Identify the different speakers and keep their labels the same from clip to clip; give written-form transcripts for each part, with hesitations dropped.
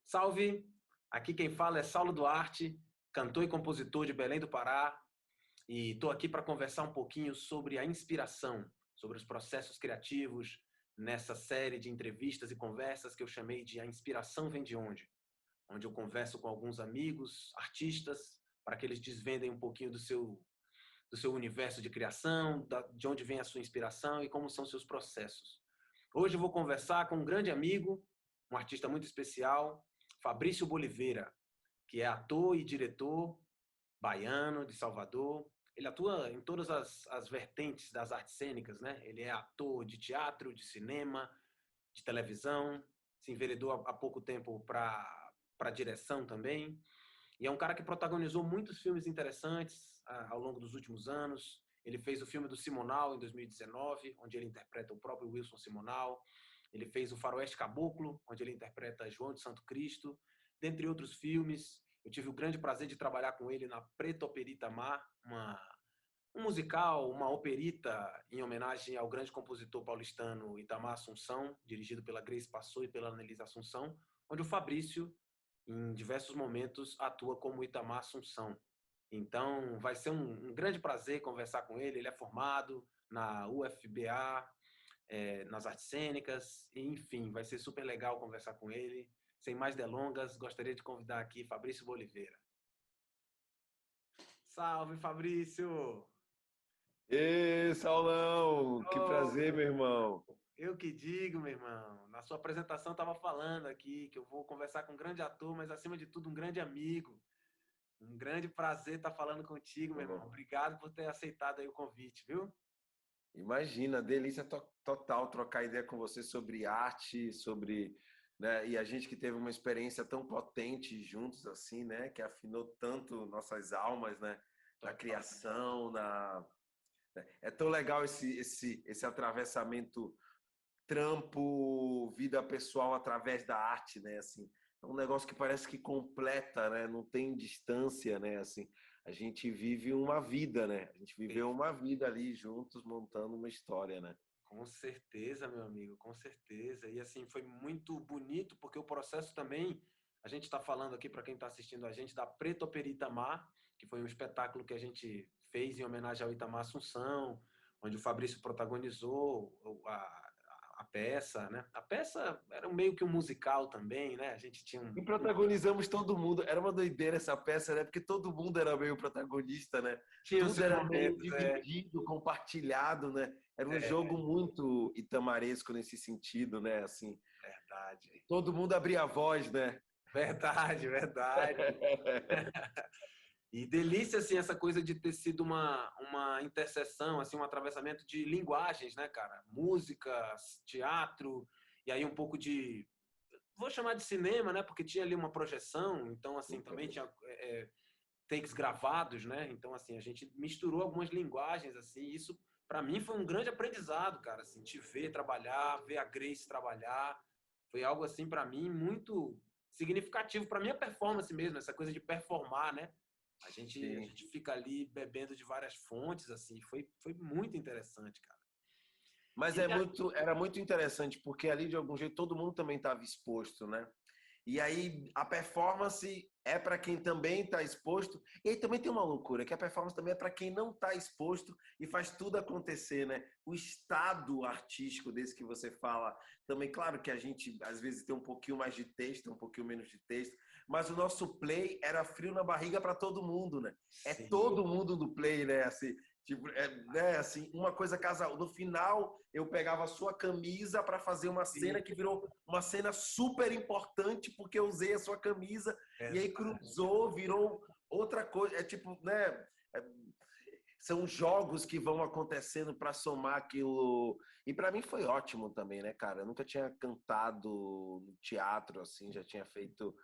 Speaker 1: Salve! Aqui quem fala é Saulo Duarte, cantor e compositor de Belém do Pará, e estou aqui para conversar um pouquinho sobre a inspiração, sobre os processos criativos nessa série de entrevistas e conversas que eu chamei de A Inspiração Vem de onde eu converso com alguns amigos, artistas, para que eles desvendem um pouquinho do seu universo de criação, de onde vem a sua inspiração e como são seus processos. Hoje eu vou conversar com um grande amigo, um artista muito especial, Fabrício Boliveira, que é ator e diretor baiano de Salvador. Ele atua em todas as vertentes das artes cênicas, né? Ele é ator de teatro, de cinema, de televisão, se enveredou há pouco tempo para direção também. E é um cara que protagonizou muitos filmes interessantes ao longo dos últimos anos. Ele fez o filme do Simonal em 2019, onde ele interpreta o próprio Wilson Simonal. Ele fez o Faroeste Caboclo, onde ele interpreta João de Santo Cristo, dentre outros filmes. Eu tive o grande prazer de trabalhar com ele na Preto Operita Mar, um musical, uma operita em homenagem ao grande compositor paulistano Itamar Assunção, dirigido pela Grace Passou e pela Annelise Assunção, onde o Fabrício, em diversos momentos, atua como Itamar Assunção. Então, vai ser um grande prazer conversar com ele. Ele é formado na UFBA, nas artes cênicas, enfim, vai ser super legal conversar com ele. Sem mais delongas, gostaria de convidar aqui Fabrício Boliveira. Salve, Fabrício!
Speaker 2: Ê, Saulão, que prazer,
Speaker 1: Oh,
Speaker 2: meu irmão.
Speaker 1: eu que digo, meu irmão. Na sua apresentação estava falando aqui que eu vou conversar com um grande ator, mas acima de tudo um grande amigo. Um grande prazer estar falando contigo, meu irmão. Obrigado por ter aceitado aí o convite, viu?
Speaker 2: Imagina, delícia total trocar ideia com você sobre arte, né, e a gente que teve uma experiência tão potente juntos assim, né, que afinou tanto nossas almas, né, na
Speaker 1: Total.
Speaker 2: criação, é tão legal esse atravessamento trampo, vida pessoal através da arte, né? Assim, é um negócio que parece que completa, né? Não tem distância, né? Assim, a gente vive uma vida, né? A gente viveu uma vida ali juntos montando uma história, né?
Speaker 1: Com certeza, meu amigo, com certeza. E assim, foi muito bonito, porque o processo também, a gente está falando aqui para quem está assistindo a gente, da Preto Opera Itamar, que foi um espetáculo que a gente fez em homenagem ao Itamar Assunção, onde o Fabrício protagonizou a peça, né? A peça era meio que um musical também, né? A gente tinha
Speaker 2: E
Speaker 1: um.
Speaker 2: protagonizamos todo mundo. Era uma doideira essa peça, né? Porque todo mundo era meio protagonista, né?
Speaker 1: Tinha os
Speaker 2: Tudo
Speaker 1: seus
Speaker 2: era meio
Speaker 1: momentos,
Speaker 2: dividido, compartilhado, né? Era um jogo muito itamaresco nesse sentido, né? Assim,
Speaker 1: verdade.
Speaker 2: todo mundo abria a voz, né?
Speaker 1: Verdade, verdade. E delícia, assim, essa coisa de ter sido uma interseção, assim, um atravessamento de linguagens, né, cara? Música, teatro, e aí um pouco de... Vou chamar de cinema, né? Porque tinha ali uma projeção, então, assim, também tinha takes gravados, né? Então, assim, a gente misturou algumas linguagens, assim, e isso, para mim, foi um grande aprendizado, cara, assim, te ver trabalhar, ver a Grace trabalhar, foi algo, assim, para mim, muito significativo para minha performance mesmo, essa coisa de performar, né? A
Speaker 2: Sim.
Speaker 1: gente fica ali bebendo de várias fontes, assim, foi muito interessante, cara.
Speaker 2: Mas
Speaker 1: E
Speaker 2: era muito interessante, porque ali, de algum jeito, todo mundo também estava exposto, né? E aí a performance é para quem também está exposto. E aí também tem uma loucura, que a performance também é para quem não está exposto e faz tudo acontecer, né? O estado artístico desse que você fala, também, claro que a gente às vezes tem um pouquinho mais de texto, um pouquinho menos de texto, mas o nosso play era frio na barriga para todo mundo, né? É
Speaker 1: sim,
Speaker 2: todo mundo do play, né? Assim, tipo, né, assim, uma coisa casal. No final, eu pegava a sua camisa para fazer uma cena
Speaker 1: sim,
Speaker 2: que virou uma cena super importante porque eu usei a sua camisa e aí
Speaker 1: exato.
Speaker 2: cruzou, virou outra coisa. É tipo, né? é- São jogos que vão acontecendo para somar aquilo. E para mim foi ótimo também, né, cara? Eu nunca tinha cantado no teatro, assim, já tinha feito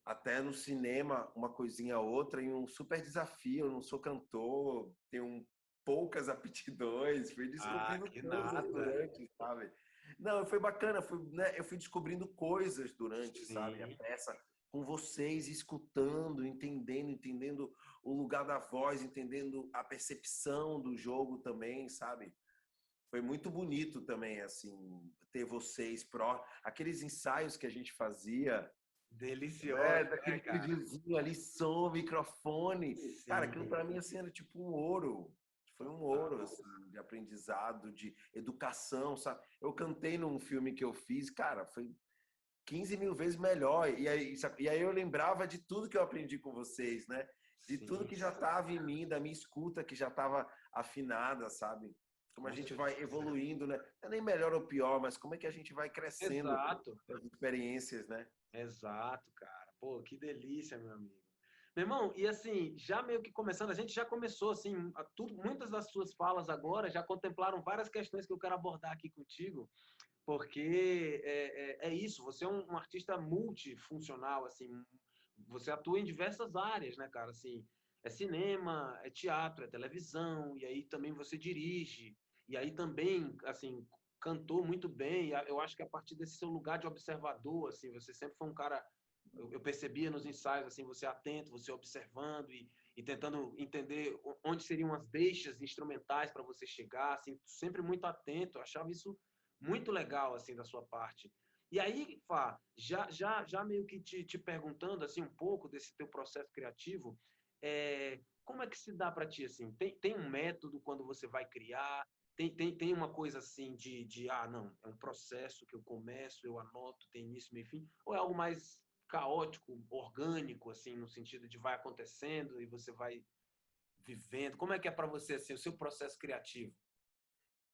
Speaker 2: até no cinema uma coisinha ou outra e um super desafio. Eu não sou cantor, tenho poucas aptidões, fui
Speaker 1: Ah,
Speaker 2: descobrindo
Speaker 1: que
Speaker 2: coisas
Speaker 1: nada.
Speaker 2: durante, sabe? Não, foi bacana, né, eu fui descobrindo coisas durante, sabe, a
Speaker 1: Sim,
Speaker 2: peça, com vocês, escutando, entendendo o lugar da voz, entendendo a percepção do jogo também, sabe? Foi muito bonito também, assim, ter vocês aqueles ensaios que a gente fazia
Speaker 1: Delicioso, né,
Speaker 2: Daquele
Speaker 1: cara?
Speaker 2: videozinho ali, som, microfone. Cara, aquilo
Speaker 1: Sim,
Speaker 2: para mim, assim, era tipo um ouro. Foi um ouro,
Speaker 1: total.
Speaker 2: assim, de aprendizado, de educação, sabe? Eu cantei num filme que eu fiz, cara, foi 15 mil vezes melhor. E aí, sabe? E aí eu lembrava de tudo que eu aprendi com vocês, né? De tudo
Speaker 1: Sim,
Speaker 2: que já estava em mim, da minha escuta que já estava afinada, sabe? Como a
Speaker 1: com
Speaker 2: gente vai
Speaker 1: certeza.
Speaker 2: evoluindo, né? Não é nem melhor ou pior, mas como é que a gente vai crescendo
Speaker 1: Exato,
Speaker 2: com as experiências, né?
Speaker 1: exato, cara. Pô, que delícia, meu amigo. Meu irmão, e assim, já meio que começando, a gente já começou, assim, muitas das suas falas agora já contemplaram várias questões que eu quero abordar aqui contigo, porque é isso, você é um artista multifuncional, assim, você atua em diversas áreas, né, cara, assim, é cinema, é teatro, é televisão, e aí também você dirige, e aí também, assim, cantou muito bem, e eu acho que a partir desse seu lugar de observador, assim, você sempre foi um cara, eu percebia nos ensaios, assim, você atento, você observando e tentando entender onde seriam as deixas instrumentais para você chegar, assim, sempre muito atento, eu achava isso muito legal, assim, da sua parte. E aí, Fá, já meio que te perguntando, assim, um pouco desse teu processo criativo, como é que se dá para ti, assim? Tem um método quando você vai criar? Tem uma coisa assim não, é um processo que eu começo, eu anoto, tem início, meio e fim? Ou é algo mais caótico, orgânico, assim, no sentido de vai acontecendo e você vai vivendo? Como é que é para você, assim, o seu processo criativo?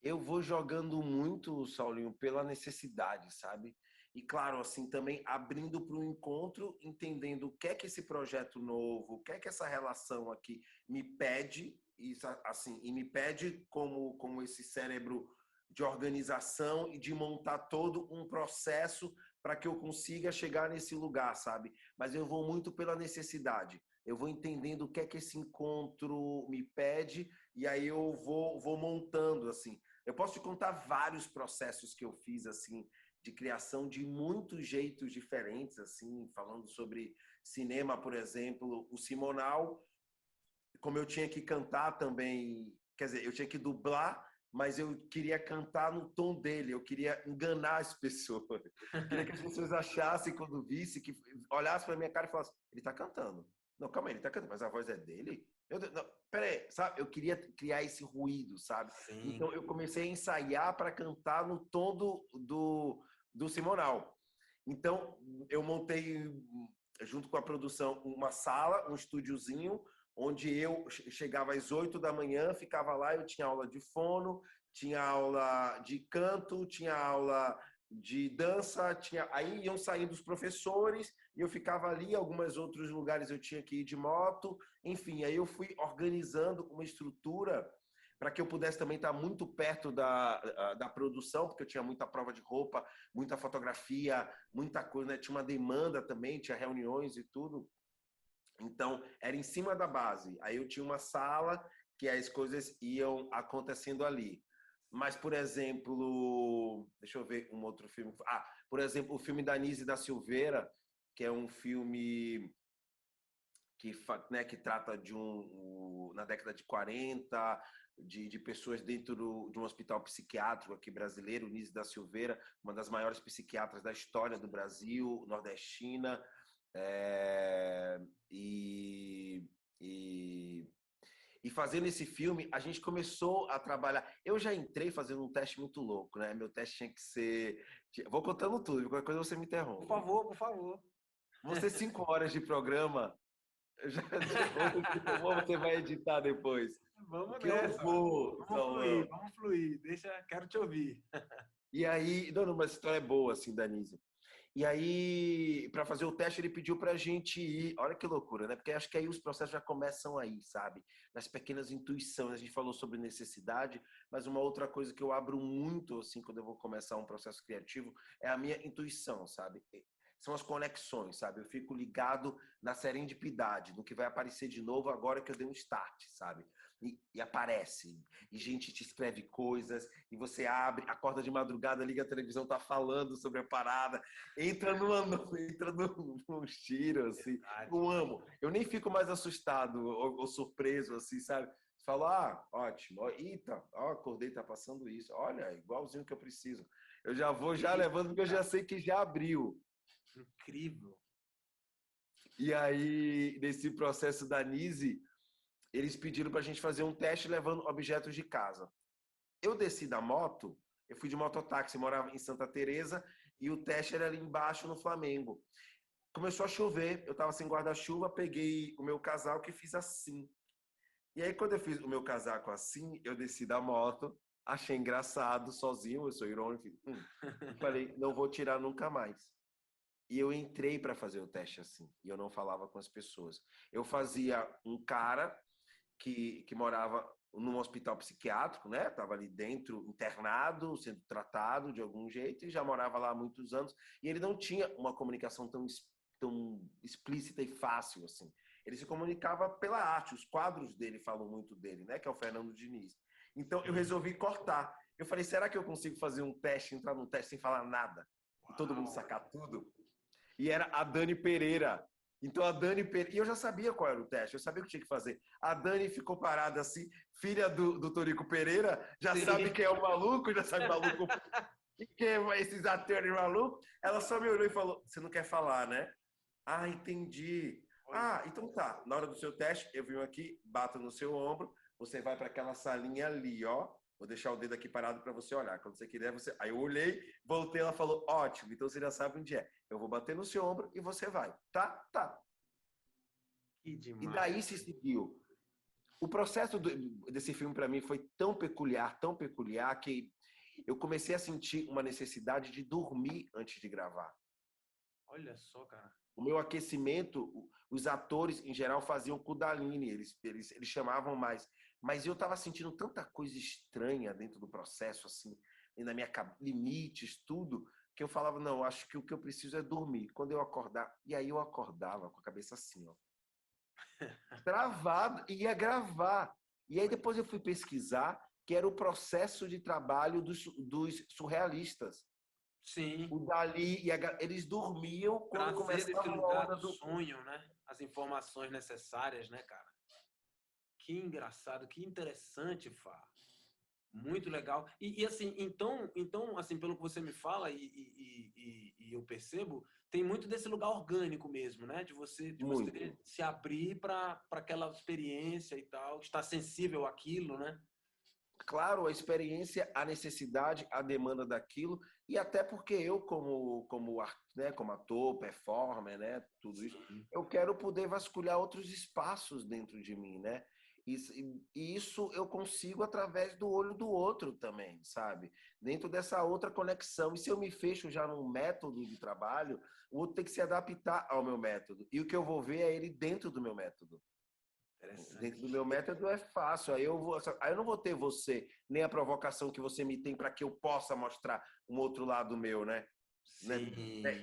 Speaker 2: Eu vou jogando muito, Saulinho, pela necessidade, sabe? E claro, assim, também abrindo para o encontro, entendendo o que é que esse projeto novo, o que é que essa relação aqui me pede, e, assim, e me pede como esse cérebro de organização e de montar todo um processo para que eu consiga chegar nesse lugar, sabe? Mas eu vou muito pela necessidade. Eu vou entendendo o que é que esse encontro me pede e aí eu vou montando, assim. Eu posso te contar vários processos que eu fiz, assim, de criação de muitos jeitos diferentes, assim, falando sobre cinema, por exemplo, o Simonal, como eu tinha que cantar também, quer dizer, eu tinha que dublar, mas eu queria cantar no tom dele, eu queria enganar as pessoas. Queria que as pessoas achassem quando visse, que olhassem para minha cara e falassem, ele está cantando. Não, calma aí, ele está cantando, mas a voz é dele? Não, peraí, sabe? Eu queria criar esse ruído, sabe?
Speaker 1: Sim,
Speaker 2: Então eu comecei a ensaiar para cantar no tom do Simonal. Então eu montei, junto com a produção, uma sala, um estúdiozinho, onde eu chegava às 8 da manhã, ficava lá, eu tinha aula de fono, tinha aula de canto, tinha aula de dança, aí iam saindo os professores e eu ficava ali, alguns outros lugares eu tinha que ir de moto, enfim, aí eu fui organizando uma estrutura para que eu pudesse também estar muito perto da produção, porque eu tinha muita prova de roupa, muita fotografia, muita coisa, né? Tinha uma demanda também, tinha reuniões e tudo. Então, era em cima da base. Aí eu tinha uma sala que as coisas iam acontecendo ali. Mas, por exemplo, deixa eu ver um outro filme. Por exemplo, o filme da Anísia da Silveira, que é um filme que trata na década de 40, de pessoas dentro de um hospital psiquiátrico aqui brasileiro, Nise da Silveira, uma das maiores psiquiatras da história do Brasil, nordestina, é, e, e, e fazendo esse filme, a gente começou a trabalhar. Eu já entrei fazendo um teste muito louco, né? Meu teste tinha que ser. Vou contando tudo, qualquer coisa você me
Speaker 1: por
Speaker 2: interrompe.
Speaker 1: favor, por favor.
Speaker 2: Você 5 horas de programa, ou você vai editar depois?
Speaker 1: Vamos
Speaker 2: Porque eu
Speaker 1: nessa.
Speaker 2: vou,
Speaker 1: Vamos fluir,
Speaker 2: Saulão.
Speaker 1: vamos fluir. Deixa, quero te ouvir.
Speaker 2: E aí, não, uma história boa, assim, da Anísia. E aí, para fazer o teste, ele pediu para a gente ir. Olha que loucura, né? Porque acho que aí os processos já começam aí, sabe? Nas pequenas intuições. A gente falou sobre necessidade, mas uma outra coisa que eu abro muito, assim, quando eu vou começar um processo criativo, é a minha intuição, sabe? São as conexões, sabe? Eu fico ligado na serendipidade, no que vai aparecer de novo agora que eu dei um start, sabe? E aparece, e gente te escreve coisas, e você abre, acorda de madrugada, liga a televisão, tá falando sobre a parada, entra num tiro, assim.
Speaker 1: Verdade.
Speaker 2: Eu amo. Eu nem fico mais assustado ou surpreso, assim, sabe? Falo, ótimo. Eita, acordei, tá passando isso. Olha, igualzinho que eu preciso. Eu já vou já levando, porque eu já sei que já abriu.
Speaker 1: Incrível.
Speaker 2: E aí, nesse processo da Nise, eles pediram para a gente fazer um teste levando objetos de casa. Eu desci da moto, eu fui de mototáxi, morava em Santa Teresa, e o teste era ali embaixo no Flamengo. Começou a chover, eu estava sem guarda-chuva, peguei o meu casaco e fiz assim. E aí, quando eu fiz o meu casaco assim, eu desci da moto, achei engraçado, sozinho, eu sou irônico, e falei, não vou tirar nunca mais. E eu entrei para fazer o teste assim, e eu não falava com as pessoas. Eu fazia um cara que morava num hospital psiquiátrico, né? Tava ali dentro, internado, sendo tratado de algum jeito, e já morava lá há muitos anos, e ele não tinha uma comunicação tão explícita e fácil assim. Ele se comunicava pela arte, os quadros dele falam muito dele, né? Que é o Fernando Diniz. Então eu resolvi cortar. Eu falei, será que eu consigo fazer um teste, entrar num teste sem falar nada? E todo mundo sacar tudo? E era a Dani Pereira. Então a Dani Pereira. E eu já sabia qual era o teste, eu sabia o que tinha que fazer. A Dani ficou parada assim, filha do Torico Pereira, já
Speaker 1: Sim.
Speaker 2: sabe quem é o maluco, já sabe o maluco. E quem é esses atores malucos? Ela só me olhou e falou: você não quer falar, né? Ah, entendi. Ah, então tá. Na hora do seu teste, eu venho aqui, bato no seu ombro, você vai para aquela salinha ali, ó. Vou deixar o dedo aqui parado para você olhar. Quando você quiser, você. Aí eu olhei, voltei, ela falou: ótimo, então você já sabe onde é. Eu vou bater no seu ombro e você vai. Tá? Tá.
Speaker 1: Que
Speaker 2: E
Speaker 1: demais.
Speaker 2: daí se seguiu. O processo desse filme para mim foi tão peculiar, que eu comecei a sentir uma necessidade de dormir antes de gravar.
Speaker 1: Olha só, cara.
Speaker 2: O meu aquecimento, os atores em geral faziam Kundalini, eles chamavam mais. Mas eu estava sentindo tanta coisa estranha dentro do processo, assim, na minha limites, tudo, que eu falava, não, acho que o que eu preciso é dormir. Quando eu acordar, e aí eu acordava com a cabeça assim, ó, travado, e ia gravar. E aí depois eu fui pesquisar que era o processo de trabalho dos surrealistas.
Speaker 1: Sim.
Speaker 2: O Dali, eles dormiam quando
Speaker 1: Trazer desse
Speaker 2: começava a
Speaker 1: lugar
Speaker 2: onda
Speaker 1: do
Speaker 2: do...
Speaker 1: sonho, né? As informações necessárias, né, cara? Que engraçado, que interessante, Fá. Muito legal. E assim, então, assim, pelo que você me fala e eu percebo, tem muito desse lugar orgânico mesmo, né? De você
Speaker 2: Muito.
Speaker 1: se abrir para aquela experiência e tal, estar sensível àquilo, né?
Speaker 2: Claro, a experiência, a necessidade, a demanda daquilo, e até porque eu, né, como ator, performer, né, tudo isso,
Speaker 1: Sim.
Speaker 2: eu quero poder vasculhar outros espaços dentro de mim, né? E isso eu consigo através do olho do outro também, sabe? Dentro dessa outra conexão. E se eu me fecho já num método de trabalho, o outro tem que se adaptar ao meu método. E o que eu vou ver é ele dentro do meu método. Dentro do
Speaker 1: Interessante.
Speaker 2: meu método é fácil. Aí eu não vou ter você, nem a provocação que você me tem para que eu possa mostrar um outro lado meu, né?
Speaker 1: Sim.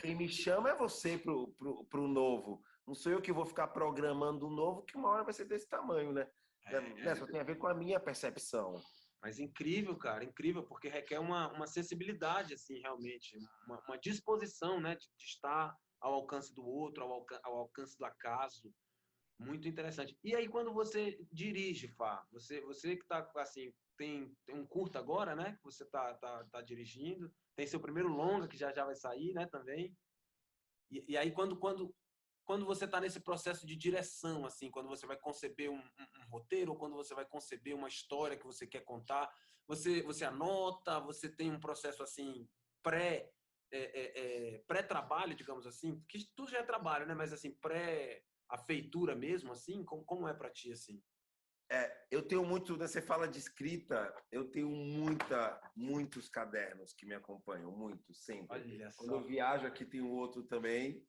Speaker 2: Quem me chama é você pro novo. Não sou eu que vou ficar programando o novo, que uma hora vai ser desse tamanho, né?
Speaker 1: É,
Speaker 2: Só tem a ver com a minha percepção.
Speaker 1: mas incrível, cara, incrível, porque requer uma sensibilidade, assim, realmente, uma disposição, né, de estar ao alcance do outro, ao alcance do acaso. Muito interessante. E aí, quando você dirige, Fá, você que está, assim, tem um curta agora, né, que você tá dirigindo, tem seu primeiro longa, que já vai sair, né, também. E aí, quando você está nesse processo de direção, assim, quando você vai conceber um roteiro, ou quando você vai conceber uma história que você quer contar, você anota, você tem um processo assim pré-trabalho, digamos assim, que tudo já é trabalho, né? Mas assim pré a feitura mesmo, assim, como é para ti assim?
Speaker 2: Eu tenho muito, né, você fala de escrita, eu tenho muitos cadernos que me acompanham, muitos, sempre.
Speaker 1: Olha
Speaker 2: Quando eu
Speaker 1: só.
Speaker 2: viajo, aqui tem um outro também,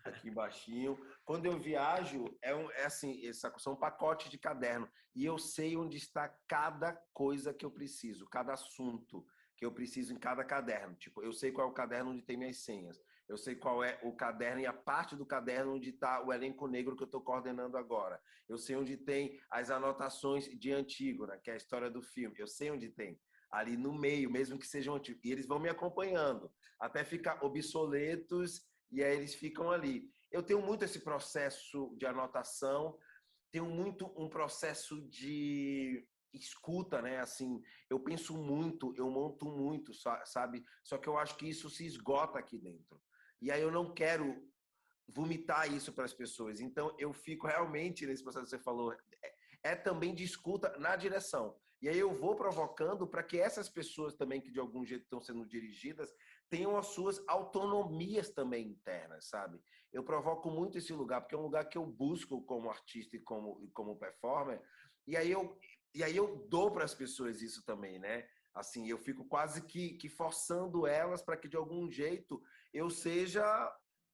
Speaker 2: aqui embaixinho. Quando eu viajo, é assim, são um pacote de caderno. E eu sei onde está cada coisa que eu preciso, cada assunto que eu preciso em cada caderno. Tipo, eu sei qual é o caderno onde tem minhas senhas. Eu sei qual é o caderno e a parte do caderno onde está o elenco negro que eu estou coordenando agora. Eu sei onde tem as anotações de Antígona, que é a história do filme. Eu sei onde tem. Ali no meio, mesmo que sejam antigos. E eles vão me acompanhando, até ficar obsoletos, e aí eles ficam ali. Eu tenho muito esse processo de anotação, tenho muito um processo de escuta, né? Assim, eu penso muito, eu monto muito, sabe? Só que eu acho que isso se esgota aqui dentro. E aí eu não quero vomitar isso para as pessoas. Então, eu fico realmente nesse processo que você falou, também de escuta na direção. E aí eu vou provocando para que essas pessoas também, que de algum jeito estão sendo dirigidas, tenham as suas autonomias também internas, sabe? Eu provoco muito esse lugar, porque é um lugar que eu busco como artista e como performer, e aí eu dou para as pessoas isso também, né? Assim, eu fico quase que forçando elas para que de algum jeito eu seja,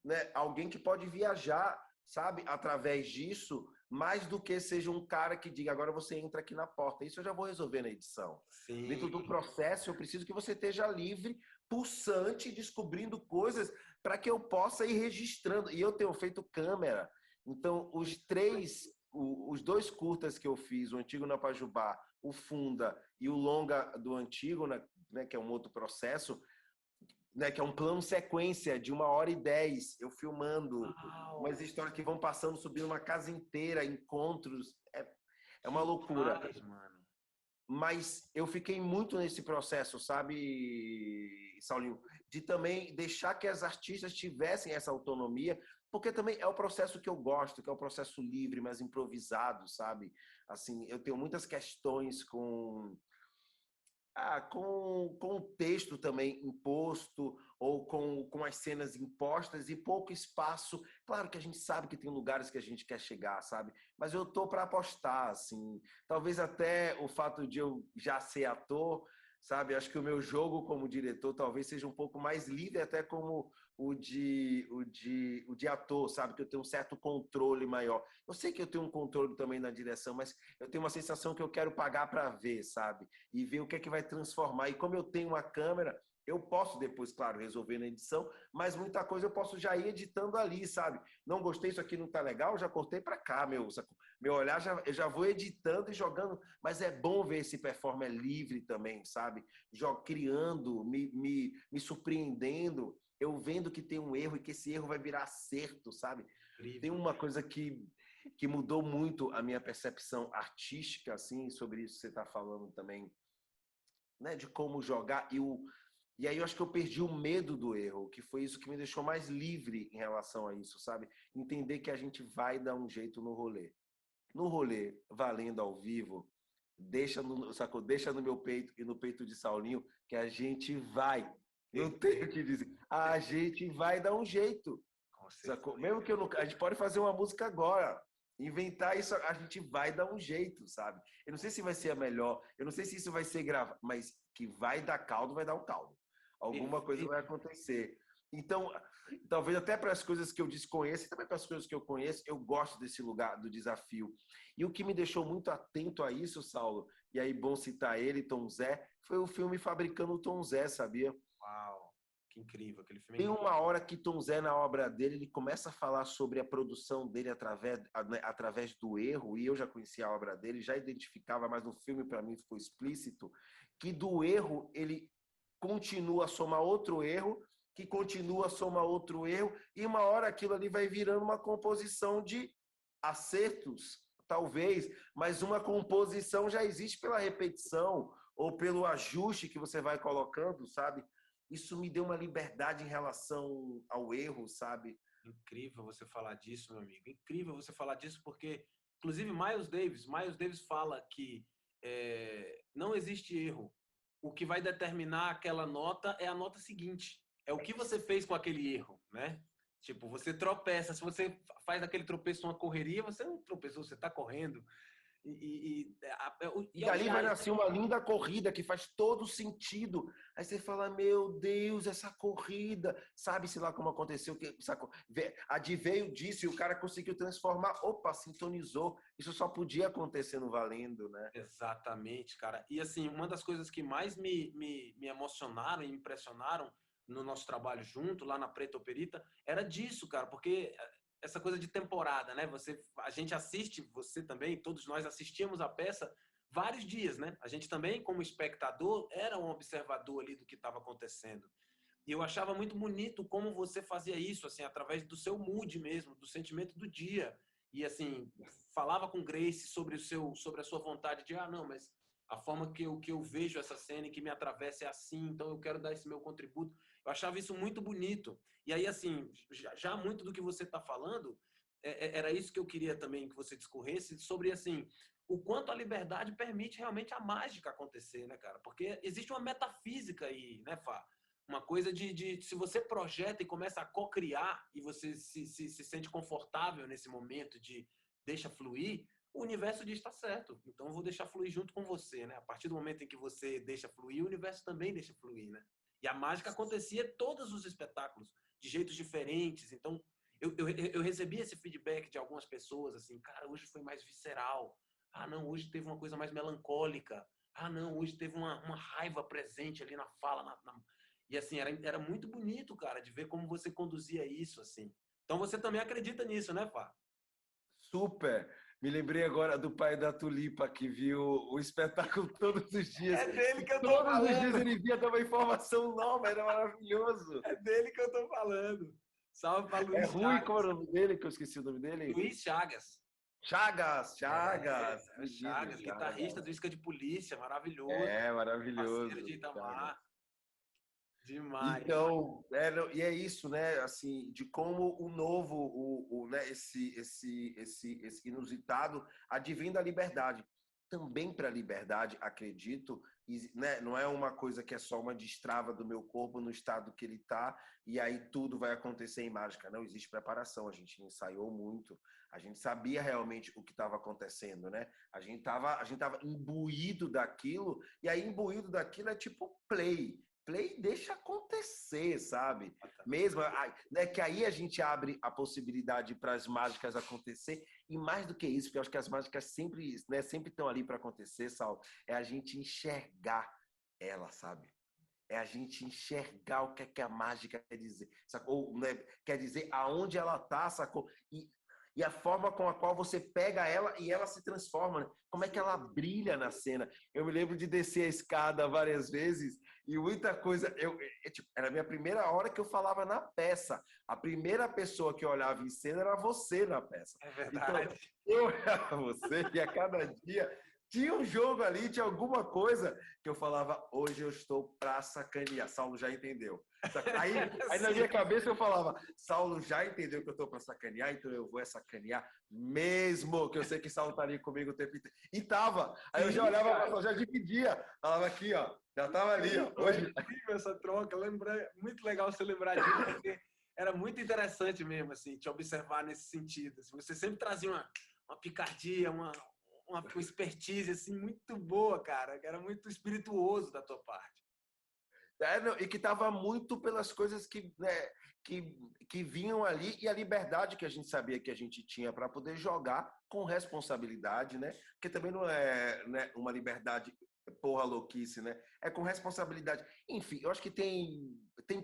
Speaker 2: né, alguém que pode viajar, sabe, através disso, mais do que seja um cara que diga, agora você entra aqui na porta. Isso eu já vou resolver na edição.
Speaker 1: Sim.
Speaker 2: Dentro do processo, eu preciso que você esteja livre, pulsante, descobrindo coisas para que eu possa ir registrando. E eu tenho feito câmera. Então, os dois curtas que eu fiz, o Antigo na Pajubá, o Funda e o longa do Antigo, né, que é um outro processo, né, que é um plano sequência de 1h10, eu filmando umas histórias que vão passando, subindo uma casa inteira, encontros, é uma loucura.
Speaker 1: Demais, mano.
Speaker 2: Mas eu fiquei muito nesse processo, sabe, Saulinho, de também deixar que as artistas tivessem essa autonomia, porque também é o processo que eu gosto, que é o processo livre, mais improvisado, sabe? Assim, eu tenho muitas questões com o texto também imposto ou com as cenas impostas e pouco espaço. Claro que a gente sabe que tem lugares que a gente quer chegar, sabe? Mas eu tô para apostar, assim. Talvez até o fato de eu já ser ator, sabe? Acho que o meu jogo como diretor talvez seja um pouco mais livre até como o de ator, sabe? Que eu tenho um certo controle maior. Eu sei que eu tenho um controle também na direção, mas eu tenho uma sensação que eu quero pagar para ver, sabe? E ver o que é que vai transformar. E como eu tenho uma câmera, eu posso depois, claro, resolver na edição, mas muita coisa eu posso já ir editando ali, sabe? Não gostei, isso aqui não tá legal, já cortei para cá, meu olhar, eu já vou editando e jogando, mas é bom ver esse performer livre também, sabe? Criando, me surpreendendo, eu vendo que tem um erro e que esse erro vai virar acerto, sabe?
Speaker 1: Incrível.
Speaker 2: Tem uma coisa que mudou muito a minha percepção artística, assim, sobre isso que você está falando também, né? De como jogar. E aí eu acho que eu perdi o medo do erro, que foi isso que me deixou mais livre em relação a isso, sabe? Entender que a gente vai dar um jeito no rolê. No rolê, valendo ao vivo, deixa no meu peito e no peito de Saulinho, que a gente vai. Não tenho o que dizer. A gente vai dar um jeito. Sacou? Mesmo que a gente pode fazer uma música agora. Inventar isso, a gente vai dar um jeito, sabe? Eu não sei se vai ser a melhor, eu não sei se isso vai ser gravado, mas que vai dar caldo, vai dar um caldo. Alguma coisa vai acontecer. Então, talvez até para as coisas que eu desconheço, e também para as coisas que eu conheço, eu gosto desse lugar, do desafio. E o que me deixou muito atento a isso, Saulo, e aí bom citar ele, Tom Zé, foi o filme Fabricando o Tom Zé, sabia?
Speaker 1: Uau, que incrível, aquele filme.
Speaker 2: Tem uma hora que Tom Zé, na obra dele, ele começa a falar sobre a produção dele através do erro, e eu já conhecia a obra dele, já identificava, mas no filme, para mim, ficou explícito, que do erro ele continua a somar outro erro, que continua a somar outro erro, e uma hora aquilo ali vai virando uma composição de acertos, talvez, mas uma composição já existe pela repetição ou pelo ajuste que você vai colocando, sabe? Isso me deu uma liberdade em relação ao erro, sabe?
Speaker 1: Incrível você falar disso, meu amigo. Incrível você falar disso, porque, inclusive, Miles Davis fala que não existe erro. O que vai determinar aquela nota é a nota seguinte. É o que você fez com aquele erro, né? Tipo, você tropeça. Se você faz aquele tropeço numa correria, você não tropeçou, você está correndo.
Speaker 2: E dali vai nascer uma linda corrida que faz todo sentido. Aí você fala, meu Deus, essa corrida, sabe-se lá como aconteceu, a de veio disso e o cara conseguiu transformar, opa, sintonizou. Isso só podia acontecer no valendo, né?
Speaker 1: Exatamente, cara. E assim, uma das coisas que mais me emocionaram e me impressionaram no nosso trabalho junto, lá na Preta Operita, era disso, cara, porque essa coisa de temporada, né? A gente assiste, você também, todos nós assistíamos a peça vários dias, né? A gente também, como espectador, era um observador ali do que estava acontecendo. E eu achava muito bonito como você fazia isso, assim, através do seu mood mesmo, do sentimento do dia. E assim, falava com Grace sobre a sua vontade de, não, mas a forma que eu vejo essa cena e que me atravessa é assim, então eu quero dar esse meu contributo. Eu achava isso muito bonito. E aí, assim, já muito do que você está falando, era isso que eu queria também que você discorresse sobre, assim, o quanto a liberdade permite realmente a mágica acontecer, né, cara? Porque existe uma metafísica aí, né, Fá? Uma coisa se você projeta e começa a co-criar e você se sente confortável nesse momento de deixa fluir, o universo diz está certo. Então eu vou deixar fluir junto com você, né? A partir do momento em que você deixa fluir, o universo também deixa fluir, né? E a mágica acontecia em todos os espetáculos, de jeitos diferentes. Então eu recebi esse feedback de algumas pessoas, assim, cara, hoje foi mais visceral. Ah, não, hoje teve uma coisa mais melancólica. Ah, não, hoje teve uma raiva presente ali na fala. E assim, era muito bonito, cara, de ver como você conduzia isso, assim. Então você também acredita nisso, né, Fá?
Speaker 2: Super! Me lembrei agora do pai da Tulipa, que viu o espetáculo todos os dias.
Speaker 1: É dele que eu tô
Speaker 2: Todos os dias
Speaker 1: falando.
Speaker 2: ele via, dava informação nova, era maravilhoso.
Speaker 1: É dele que eu tô falando. Salve para
Speaker 2: É
Speaker 1: Luiz
Speaker 2: Rui, qual
Speaker 1: Chagas.
Speaker 2: era o nome dele? Que eu esqueci o nome dele.
Speaker 1: Luiz Chagas.
Speaker 2: Chagas, Chagas. Menino,
Speaker 1: Chagas, guitarrista
Speaker 2: Chagas.
Speaker 1: do Isca de Polícia, maravilhoso.
Speaker 2: É,
Speaker 1: Parceiro de
Speaker 2: maravilhoso. Chagas.
Speaker 1: Itamar. Demais.
Speaker 2: Então, e é isso, né? Assim, de como o novo, né? Esse inusitado advém da liberdade. Também para a liberdade, acredito, né? Não é uma coisa que é só uma destrava do meu corpo no estado que ele está e aí tudo vai acontecer em mágica. Não existe preparação. A gente ensaiou muito, a gente sabia realmente o que estava acontecendo, né? A gente tava imbuído daquilo e aí imbuído daquilo é tipo play. Play deixa acontecer, sabe? Mesmo, né, que aí a gente abre a possibilidade para as mágicas acontecer e mais do que isso, porque eu acho que as mágicas sempre, né, sempre estão ali para acontecer, Saulo, é a gente enxergar ela, sabe? É a gente enxergar o que a mágica quer dizer, sacou? Né? Quer dizer aonde ela tá, sacou? E a forma com a qual você pega ela e ela se transforma, né? Como é que ela brilha na cena. Eu me lembro de descer a escada várias vezes e muita coisa. Tipo, era a minha primeira hora que eu falava na peça. A primeira pessoa que eu olhava em cena era você na peça.
Speaker 1: É
Speaker 2: Então,
Speaker 1: verdade.
Speaker 2: eu olhava você e a cada dia tinha um jogo ali, tinha alguma coisa que eu falava, hoje eu estou pra sacanear. Saulo já entendeu. Aí na minha cabeça eu falava, Saulo já entendeu que eu estou para sacanear, então eu vou sacanear mesmo, que eu sei que Saulo estaria comigo o tempo inteiro. E tava. Aí eu já olhava, já dividia. Falava aqui, ó, já tava ali, ó.
Speaker 1: Hoje... É incrível essa troca, muito legal você lembrar disso, porque era muito interessante mesmo, assim, te observar nesse sentido. Você sempre trazia uma picardia, uma expertise, assim, muito boa, cara, que era muito espirituoso da tua parte.
Speaker 2: E que estava muito pelas coisas né, que vinham ali e a liberdade que a gente sabia que a gente tinha para poder jogar com responsabilidade, né? Porque também não é, né, uma liberdade porra louquice, né? É com responsabilidade. Enfim, eu acho que tem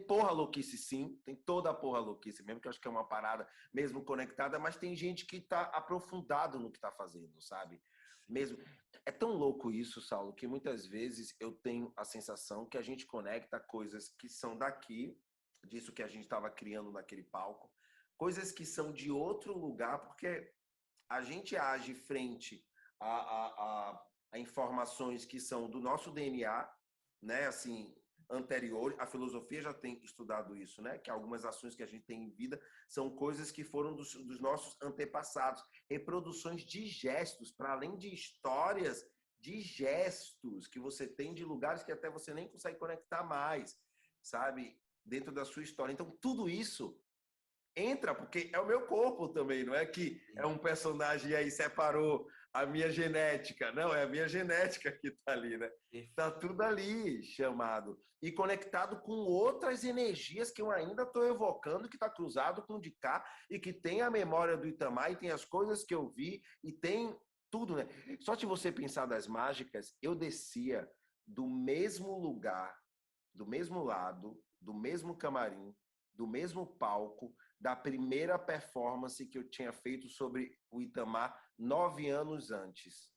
Speaker 2: porra louquice sim, tem toda a porra louquice mesmo, que eu acho que é uma parada mesmo conectada, mas tem gente que está aprofundado no que está fazendo, sabe? Mesmo. É tão louco isso, Saulo, que muitas vezes eu tenho a sensação que a gente conecta coisas que são daqui, disso que a gente estava criando naquele palco, coisas que são de outro lugar, porque a gente age frente a informações que são do nosso DNA, né? Assim, anterior, a filosofia já tem estudado isso, né? Que algumas ações que a gente tem em vida são coisas que foram dos nossos antepassados, reproduções de gestos, para além de histórias, de gestos que você tem de lugares que até você nem consegue conectar mais, sabe? Dentro da sua história. Então, tudo isso entra, porque é o meu corpo também, não é que é um personagem e aí separou a minha genética. Não, é a minha genética que está ali, né? Está tudo ali chamado. E conectado com outras energias que eu ainda estou evocando, que está cruzado com o de cá, e que tem a memória do Itamar, e tem as coisas que eu vi, e tem tudo, né? Só de você pensar das mágicas, eu descia do mesmo lugar, do mesmo lado, do mesmo camarim, do mesmo palco, da primeira performance que eu tinha feito sobre o Itamar 9 anos antes.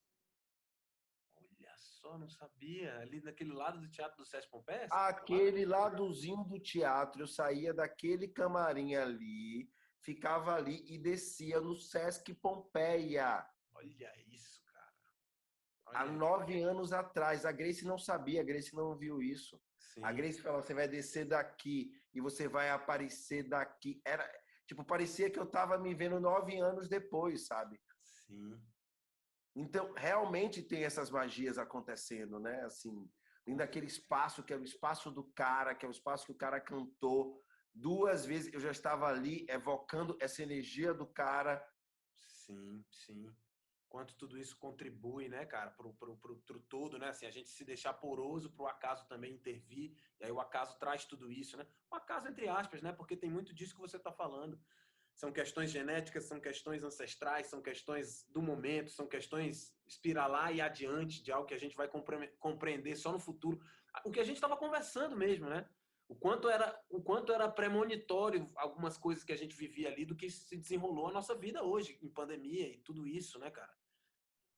Speaker 1: Olha só, não sabia. Ali naquele lado do Teatro do Sesc Pompeia?
Speaker 2: Aquele ladozinho do teatro, eu saía daquele camarim ali, ficava ali e descia no Sesc Pompeia.
Speaker 1: Olha isso, cara.
Speaker 2: Há 9 anos atrás. A Grace não sabia, a Grace não viu isso. A
Speaker 1: Sim,
Speaker 2: Grace falava, você vai descer daqui e você vai aparecer daqui. Era, tipo, parecia que eu tava me vendo 9 anos depois, sabe?
Speaker 1: sim.
Speaker 2: Então, realmente tem essas magias acontecendo, né? Assim, dentro
Speaker 1: Com
Speaker 2: daquele
Speaker 1: certeza.
Speaker 2: espaço que é o espaço do cara, que é o espaço que o cara cantou. 2 vezes eu já estava ali evocando essa energia do cara.
Speaker 1: Sim, sim. Quanto tudo isso contribui, né, cara, pro todo, né? Assim, a gente se deixar poroso pro acaso também intervir, e aí o acaso traz tudo isso, né? O acaso entre aspas, né? Porque tem muito disso que você está falando. São questões genéticas, são questões ancestrais, são questões do momento, são questões espiralar e adiante de algo que a gente vai compreender só no futuro. O que a gente estava conversando mesmo, né? O quanto era premonitório algumas coisas que a gente vivia ali do que se desenrolou a nossa vida hoje, em pandemia e tudo isso, né, cara?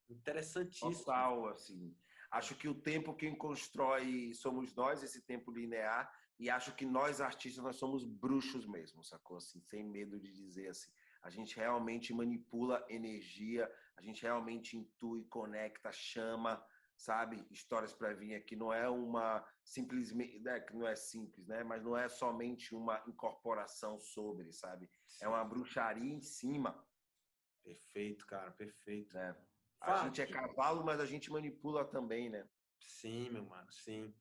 Speaker 1: Interessantíssimo.
Speaker 2: Total, assim. Acho que o tempo quem constrói somos nós, esse tempo linear, e acho que nós artistas nós somos bruxos mesmo, sacou? Assim, sem medo de dizer assim. A gente realmente manipula energia, a gente realmente intui, conecta, chama, sabe? Histórias para vir aqui não é uma simplesmente, né, que não é simples, né? Mas não é somente uma incorporação sobre, sabe? É uma
Speaker 1: Sim,
Speaker 2: bruxaria em cima,
Speaker 1: perfeito, cara, perfeito.
Speaker 2: né? A
Speaker 1: Fá,
Speaker 2: gente é cavalo, mas a gente manipula também, né?
Speaker 1: sim, meu mano, sim.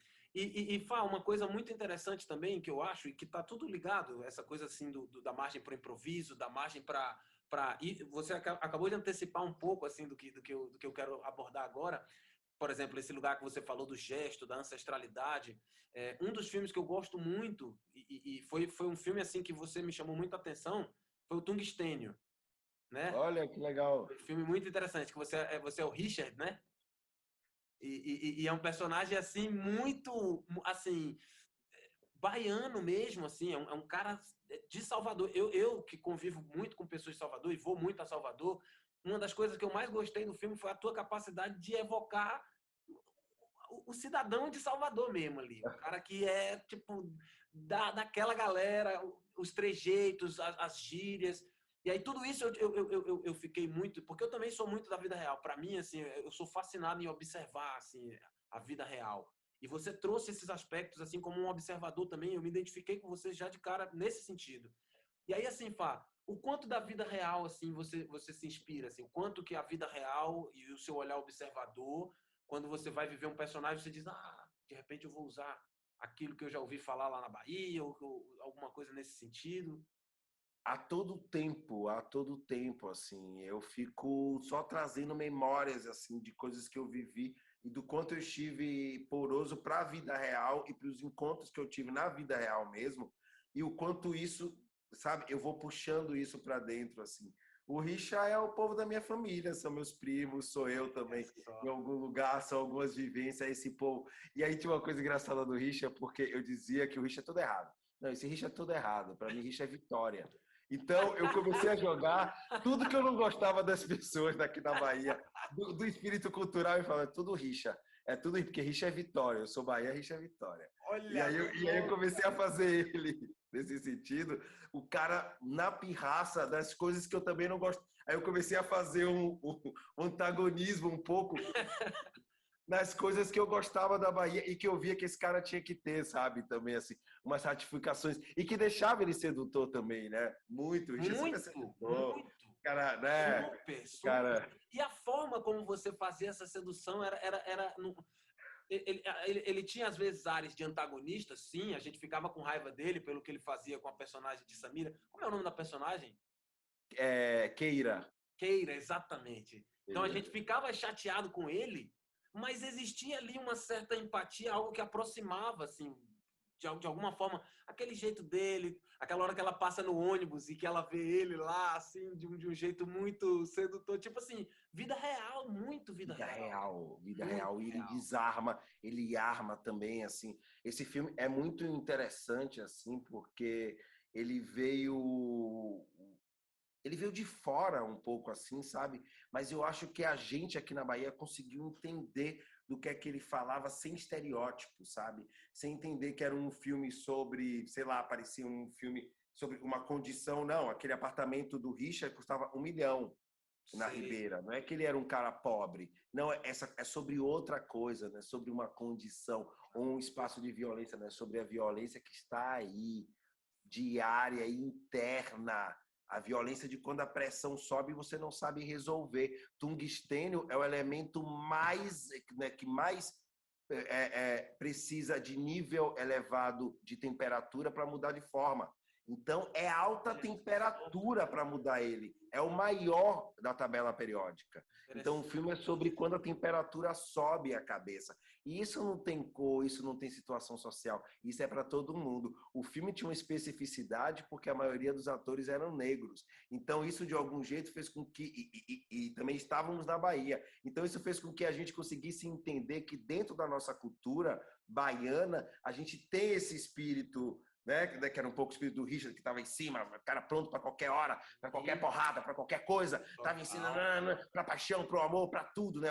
Speaker 1: Fá, uma coisa muito interessante também que eu acho, e que tá tudo ligado, essa coisa assim da margem para o improviso, da margem para e você acabou de antecipar um pouco assim do que eu quero abordar agora. Por exemplo, esse lugar que você falou do gesto, da ancestralidade. Um dos filmes que eu gosto muito, e foi um filme assim que você me chamou muita atenção, foi o Tungstênio, né?
Speaker 2: Olha que legal.
Speaker 1: Foi um filme muito interessante, que você é o Richard, né? E é um personagem assim muito assim baiano mesmo, assim, é um cara de Salvador. Eu que convivo muito com pessoas de Salvador e vou muito a Salvador, uma das coisas que eu mais gostei do filme foi a tua capacidade de evocar o cidadão de Salvador mesmo ali. O cara que é, tipo, daquela galera, os trejeitos, as gírias. E aí tudo isso eu fiquei muito, porque eu também sou muito da vida real. Para mim, assim, eu sou fascinado em observar, assim, a vida real. E você trouxe esses aspectos, assim, como um observador também. Eu me identifiquei com você já de cara nesse sentido. E aí, assim, Fá, o quanto da vida real, assim, você se inspira, assim, o quanto que a vida real e o seu olhar observador, quando você vai viver um personagem, você diz, de repente eu vou usar aquilo que eu já ouvi falar lá na Bahia, ou alguma coisa nesse sentido.
Speaker 2: A todo tempo, assim, eu fico só trazendo memórias, assim, de coisas que eu vivi e do quanto eu estive poroso para a vida real e para os encontros que eu tive na vida real mesmo, e o quanto isso, sabe, eu vou puxando isso para dentro, assim. O Richa é o povo da minha família, são meus primos, sou eu
Speaker 1: É
Speaker 2: também, em
Speaker 1: só.
Speaker 2: algum lugar, são algumas vivências, é esse povo. E aí tinha uma coisa engraçada do Richa, porque eu dizia que o Richa é tudo errado. Não, esse Richa é tudo errado. Para mim, Richa é vitória. Então, eu comecei a jogar tudo que eu não gostava das pessoas daqui da Bahia, do espírito cultural, e falava, é tudo rixa. É tudo porque rixa é vitória. Eu sou Bahia, rixa é vitória. E
Speaker 1: Olha
Speaker 2: aí, eu
Speaker 1: só,
Speaker 2: comecei a
Speaker 1: cara.
Speaker 2: fazer ele nesse sentido, o cara na pirraça das coisas que eu também não gosto. Aí eu comecei a fazer um antagonismo um pouco nas coisas que eu gostava da Bahia e que eu via que esse cara tinha que ter, sabe? Também, assim, umas ratificações. E que deixava ele sedutor também, né? Muito. O Richard sempre é
Speaker 1: Muito,
Speaker 2: sedutor.
Speaker 1: muito.
Speaker 2: Cara, né?
Speaker 1: Super, super.
Speaker 2: Cara,
Speaker 1: E a forma como você fazia essa sedução era ele tinha às vezes áreas de antagonista, sim, a gente ficava com raiva dele pelo que ele fazia com a personagem de Samira. Como é o nome da personagem?
Speaker 2: Keira.
Speaker 1: Keira, exatamente. Então a
Speaker 2: Keira.
Speaker 1: gente ficava chateado com ele, mas existia ali uma certa empatia, algo que aproximava, assim, de alguma forma, aquele jeito dele, aquela hora que ela passa no ônibus e que ela vê ele lá, assim, de um jeito muito sedutor, tipo assim, vida real, muito vida
Speaker 2: Vida
Speaker 1: real,
Speaker 2: real, vida
Speaker 1: muito
Speaker 2: real. E ele
Speaker 1: real.
Speaker 2: desarma, ele arma também, assim. Esse filme é muito interessante, assim, porque ele veio ele veio de fora um pouco assim, sabe? Mas eu acho que a gente aqui na Bahia conseguiu entender do que é que ele falava sem estereótipo, sabe? Sem entender que era um filme sobre, sei lá, parecia um filme sobre uma condição. Não, aquele apartamento do Richard custava 1 milhão. na
Speaker 1: Sei.
Speaker 2: Ribeira. Não é que ele era um cara pobre. Não, é sobre outra coisa, né? Sobre uma condição, ou um espaço de violência, né? Sobre a violência que está aí, diária e interna. A violência de quando a pressão sobe e você não sabe resolver. Tungstênio é o elemento mais, né, que mais precisa de nível elevado de temperatura para mudar de forma. Então, é alta temperatura para mudar ele. É o maior da tabela periódica. Então, o filme é sobre quando a temperatura sobe a cabeça. E isso não tem cor, isso não tem situação social. Isso é para todo mundo. O filme tinha uma especificidade porque a maioria dos atores eram negros. Então, isso, de algum jeito, fez com que... E também estávamos na Bahia. Então, isso fez com que a gente conseguisse entender que dentro da nossa cultura baiana, a gente tem esse espírito, né? Que era um pouco o espírito do Richard, que estava em cima, o cara pronto para qualquer hora, para qualquer porrada, para qualquer coisa, estava ensinando para paixão, para o amor, para tudo, né?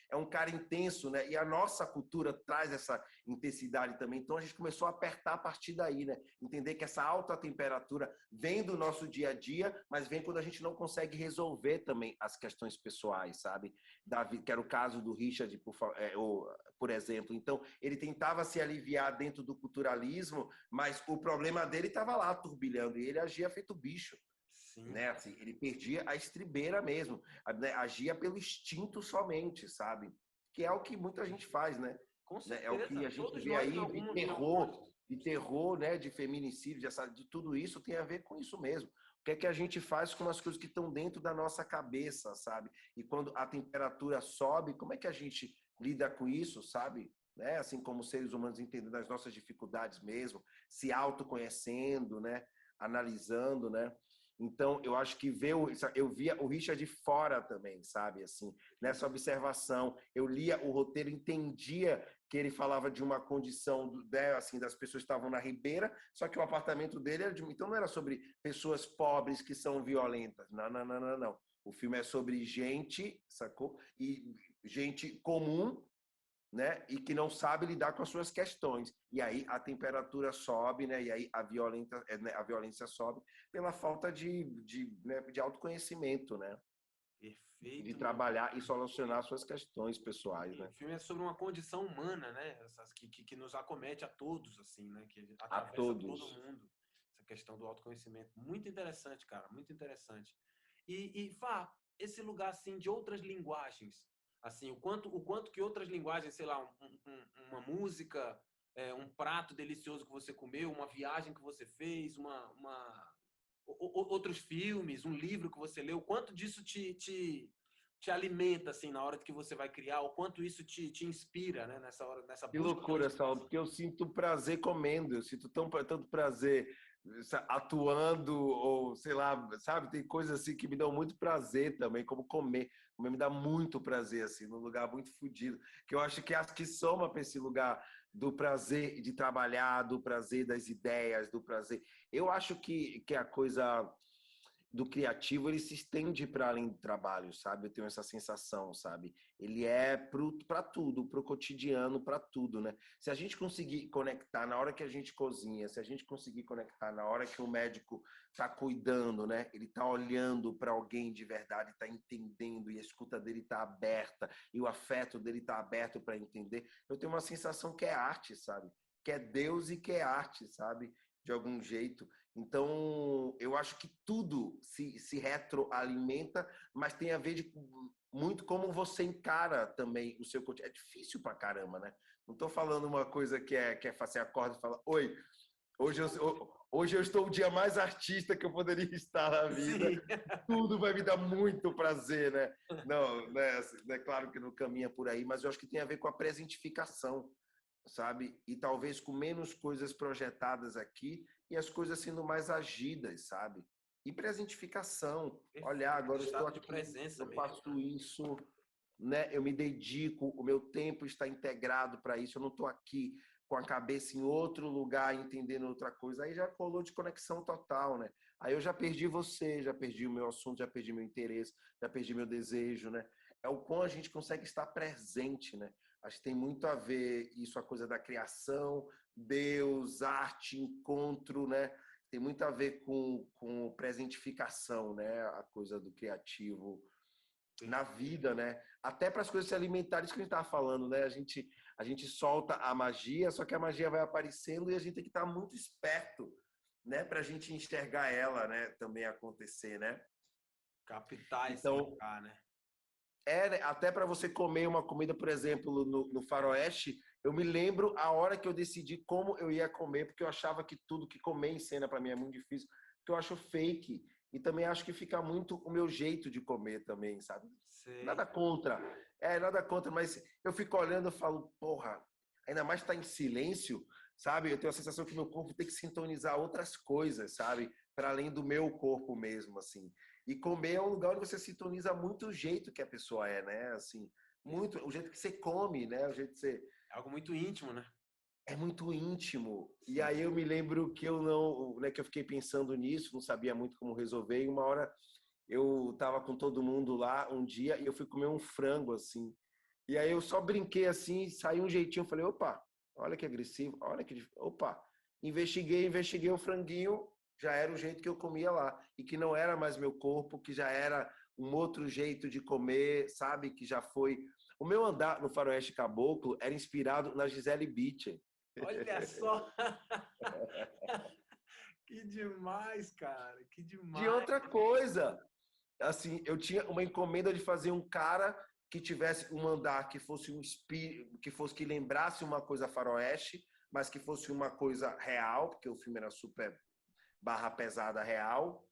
Speaker 2: É um cara intenso, né? E a nossa cultura traz essa intensidade também. Então a gente começou a apertar a partir daí, né? Entender que essa alta temperatura vem do nosso dia a dia, mas vem quando a gente não consegue resolver também as questões pessoais, sabe? Davi, que era o caso do Richard, por exemplo. Então, ele tentava se aliviar dentro do culturalismo, mas o problema dele estava lá turbilhando e ele agia feito bicho.
Speaker 1: Sim.
Speaker 2: Né? Assim, ele perdia a estribeira mesmo, né? Agia pelo instinto somente, sabe? Que é o que muita gente faz, né?
Speaker 1: Com certeza.
Speaker 2: É o que a gente
Speaker 1: Todos
Speaker 2: vê
Speaker 1: nós,
Speaker 2: aí de terror, né? De feminicídio, de tudo isso tem a ver com isso mesmo. O que é que a gente faz com as coisas que estão dentro da nossa cabeça, sabe? E quando a temperatura sobe, como é que a gente lida com isso, sabe? Né? Assim como seres humanos entendendo as nossas dificuldades mesmo, se autoconhecendo, né? Analisando, né? Então, eu acho que eu via o Richard de fora também, sabe? Assim, nessa observação, eu lia o roteiro, entendia que ele falava de uma condição, né, assim, das pessoas que estavam na Ribeira, só que o apartamento dele era então não era sobre pessoas pobres que são violentas. Não, não, não, não, não. O filme é sobre gente, sacou? E gente comum, né? E que não sabe lidar com as suas questões. E aí a temperatura sobe, né? E aí a violência sobe pela falta de autoconhecimento, né?
Speaker 1: Perfeito.
Speaker 2: De trabalhar e solucionar suas questões pessoais, né?
Speaker 1: O filme é sobre uma condição humana, né? Que nos acomete a todos, assim, né? Que
Speaker 2: A
Speaker 1: atravessa
Speaker 2: todos.
Speaker 1: todo mundo. Essa questão do autoconhecimento. Muito interessante, cara. Muito interessante. Fá, esse lugar, assim, de outras linguagens. Assim, o quanto que outras linguagens, sei lá, uma música, um prato delicioso que você comeu, uma viagem que você fez, outros filmes, um livro que você leu, o quanto disso te alimenta, assim, na hora que você vai criar, o quanto isso te inspira, né, nessa hora, nessa
Speaker 2: Que
Speaker 1: busca pela
Speaker 2: loucura, Saulo, porque eu sinto prazer comendo, eu sinto tanto prazer atuando, ou sei lá, sabe? Tem coisas assim que me dão muito prazer também, como comer. Comer me dá muito prazer, assim, num lugar muito fodido, que eu acho que soma para esse lugar do prazer de trabalhar, do prazer das ideias, do prazer. Eu acho que a coisa do criativo ele se estende para além do trabalho, sabe? Eu tenho essa sensação, sabe? Ele é para tudo, para o cotidiano, para tudo, né? Se a gente conseguir conectar na hora que a gente cozinha, se a gente conseguir conectar na hora que o médico está cuidando, né? Ele está olhando para alguém de verdade, está entendendo e a escuta dele está aberta e o afeto dele está aberto para entender. Eu tenho uma sensação que é arte, sabe? Que é Deus e que é arte, sabe? De algum jeito. Então, eu acho que tudo se retroalimenta, mas tem a ver muito como você encara também o seu cotidiano. É difícil pra caramba, né? Não estou falando uma coisa que é fazer acorda e falar, oi, hoje eu estou o dia mais artista que eu poderia estar na vida.
Speaker 1: Sim.
Speaker 2: Tudo vai me dar muito prazer, né? Não, né? É claro que não caminha por aí, mas eu acho que tem a ver com a presentificação, sabe? E talvez com menos coisas projetadas aqui e as coisas sendo mais agidas, sabe? E presentificação. Olha, agora eu estou
Speaker 1: Estado de
Speaker 2: aqui,
Speaker 1: presença
Speaker 2: eu
Speaker 1: mesmo,
Speaker 2: faço
Speaker 1: né?
Speaker 2: isso, né? Eu me dedico, o meu tempo está integrado para isso. Eu não estou aqui com a cabeça em outro lugar, entendendo outra coisa. Aí já colou de conexão total, né? Aí eu já perdi você, já perdi o meu assunto, já perdi meu interesse, já perdi meu desejo, né? É o quão a gente consegue estar presente, né? Acho que tem muito a ver isso, a coisa da criação, Deus, arte, encontro, né? Tem muito a ver com presentificação, né? A coisa do criativo. na vida, né? Até para as coisas alimentares que a gente estava falando, né? A gente solta a magia, só que a magia vai aparecendo e a gente tem que estar muito esperto, né? Para a gente enxergar ela, né? Também acontecer, né?
Speaker 1: Captar esse
Speaker 2: Então,
Speaker 1: lugar, né?
Speaker 2: né, até para você comer uma comida, por exemplo, no Faroeste, eu me lembro a hora que eu decidi como eu ia comer, porque eu achava que tudo que comer em cena para mim é muito difícil, porque eu acho fake. E também acho que fica muito o meu jeito de comer também, sabe?
Speaker 1: Sei.
Speaker 2: Nada contra. Nada contra, mas eu fico olhando e falo, porra, ainda mais estar em silêncio, sabe? Eu tenho a sensação que meu corpo tem que sintonizar outras coisas, sabe? Para além do meu corpo mesmo, assim. E comer é um lugar onde você sintoniza muito o jeito que a pessoa é, né? Assim, muito o jeito que você come, né? O jeito que você
Speaker 1: É algo muito íntimo, né?
Speaker 2: é muito íntimo. E
Speaker 1: Sim.
Speaker 2: aí eu me lembro que eu não, né, que eu fiquei pensando nisso, não sabia muito como resolver. E uma hora eu tava com todo mundo lá um dia e eu fui comer um frango assim. E aí eu só brinquei assim, saiu um jeitinho, falei, opa, olha que agressivo, olha que, opa, investiguei o franguinho, já era o jeito que eu comia lá e que não era mais meu corpo, que já era um outro jeito de comer, sabe, que já foi. O meu andar no Faroeste Caboclo era inspirado na Gisele Bündchen.
Speaker 1: Olha só! Que demais, cara! Que
Speaker 2: De
Speaker 1: demais!
Speaker 2: outra coisa, assim, eu tinha uma encomenda de fazer um cara que tivesse um andar que fosse um espírito, que lembrasse uma coisa faroeste, mas que fosse uma coisa real, porque o filme era super barra pesada real,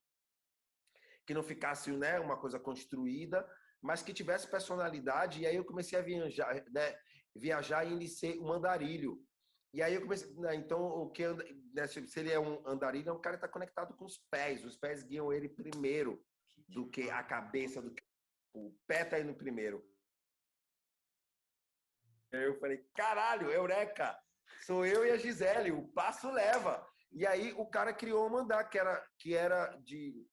Speaker 2: que não ficasse, né, uma coisa construída, mas que tivesse personalidade. E aí eu comecei a viajar, né, viajar e iniciei o andarilho. E aí eu comecei, né, então o que, né, se ele é um andarilho, é um cara que está conectado com os pés guiam ele primeiro
Speaker 1: Que
Speaker 2: do que a
Speaker 1: demais!
Speaker 2: cabeça, do que o pé está indo primeiro. Aí eu falei, caralho, eureka! Sou eu e a Gisele, o passo leva. E aí o cara criou um mandar que era de,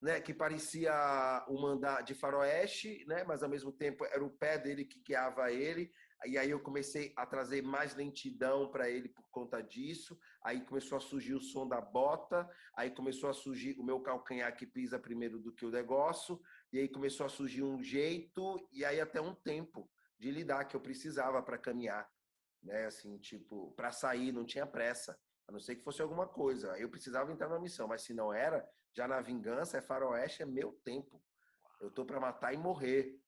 Speaker 2: né, que parecia um mandar de faroeste, né, mas ao mesmo tempo era o pé dele que guiava ele. E aí eu comecei a trazer mais lentidão para ele por conta disso. Aí começou a surgir o som da bota, aí começou a surgir o meu calcanhar que pisa primeiro do que o negócio, e aí começou a surgir um jeito e aí até um tempo de lidar que eu precisava para caminhar, né, assim, tipo, para sair não tinha pressa, a não ser que fosse alguma coisa. Eu precisava entrar na missão, mas se não era, já na vingança, é faroeste, é meu tempo. Eu tô para matar e morrer.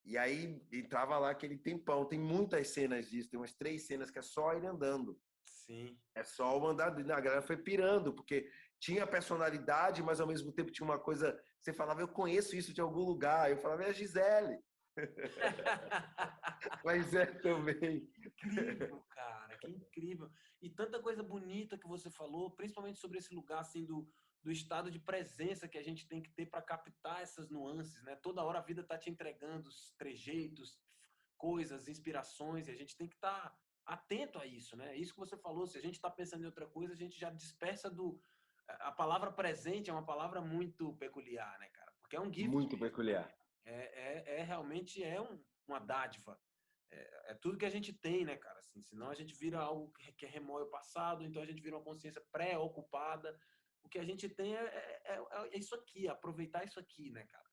Speaker 2: E aí entrava lá aquele tempão. Tem muitas cenas disso, tem umas 3 cenas que é só ele andando.
Speaker 1: Sim.
Speaker 2: É só o andar. A galera foi pirando, porque tinha personalidade, mas ao mesmo tempo tinha uma coisa. Você falava, eu conheço isso de algum lugar. Eu falava, é a Gisele. Mas é também.
Speaker 1: Incrível, cara, que incrível. E tanta coisa bonita que você falou, principalmente sobre esse lugar assim do estado de presença que a gente tem que ter para captar essas nuances, né? Toda hora a vida tá te entregando os trejeitos, coisas, inspirações, e a gente tem que estar atento a isso, né? Isso que você falou, se a gente está pensando em outra coisa, a gente já dispersa do a palavra presente é uma palavra muito peculiar, né, cara? Porque é um gift
Speaker 2: Muito
Speaker 1: mesmo, né?
Speaker 2: peculiar.
Speaker 1: É realmente uma dádiva. É tudo que a gente tem, né, cara? Assim, senão a gente vira algo que remói o passado, então a gente vira uma consciência pré-ocupada. O que a gente tem é isso aqui, aproveitar isso aqui, né, cara?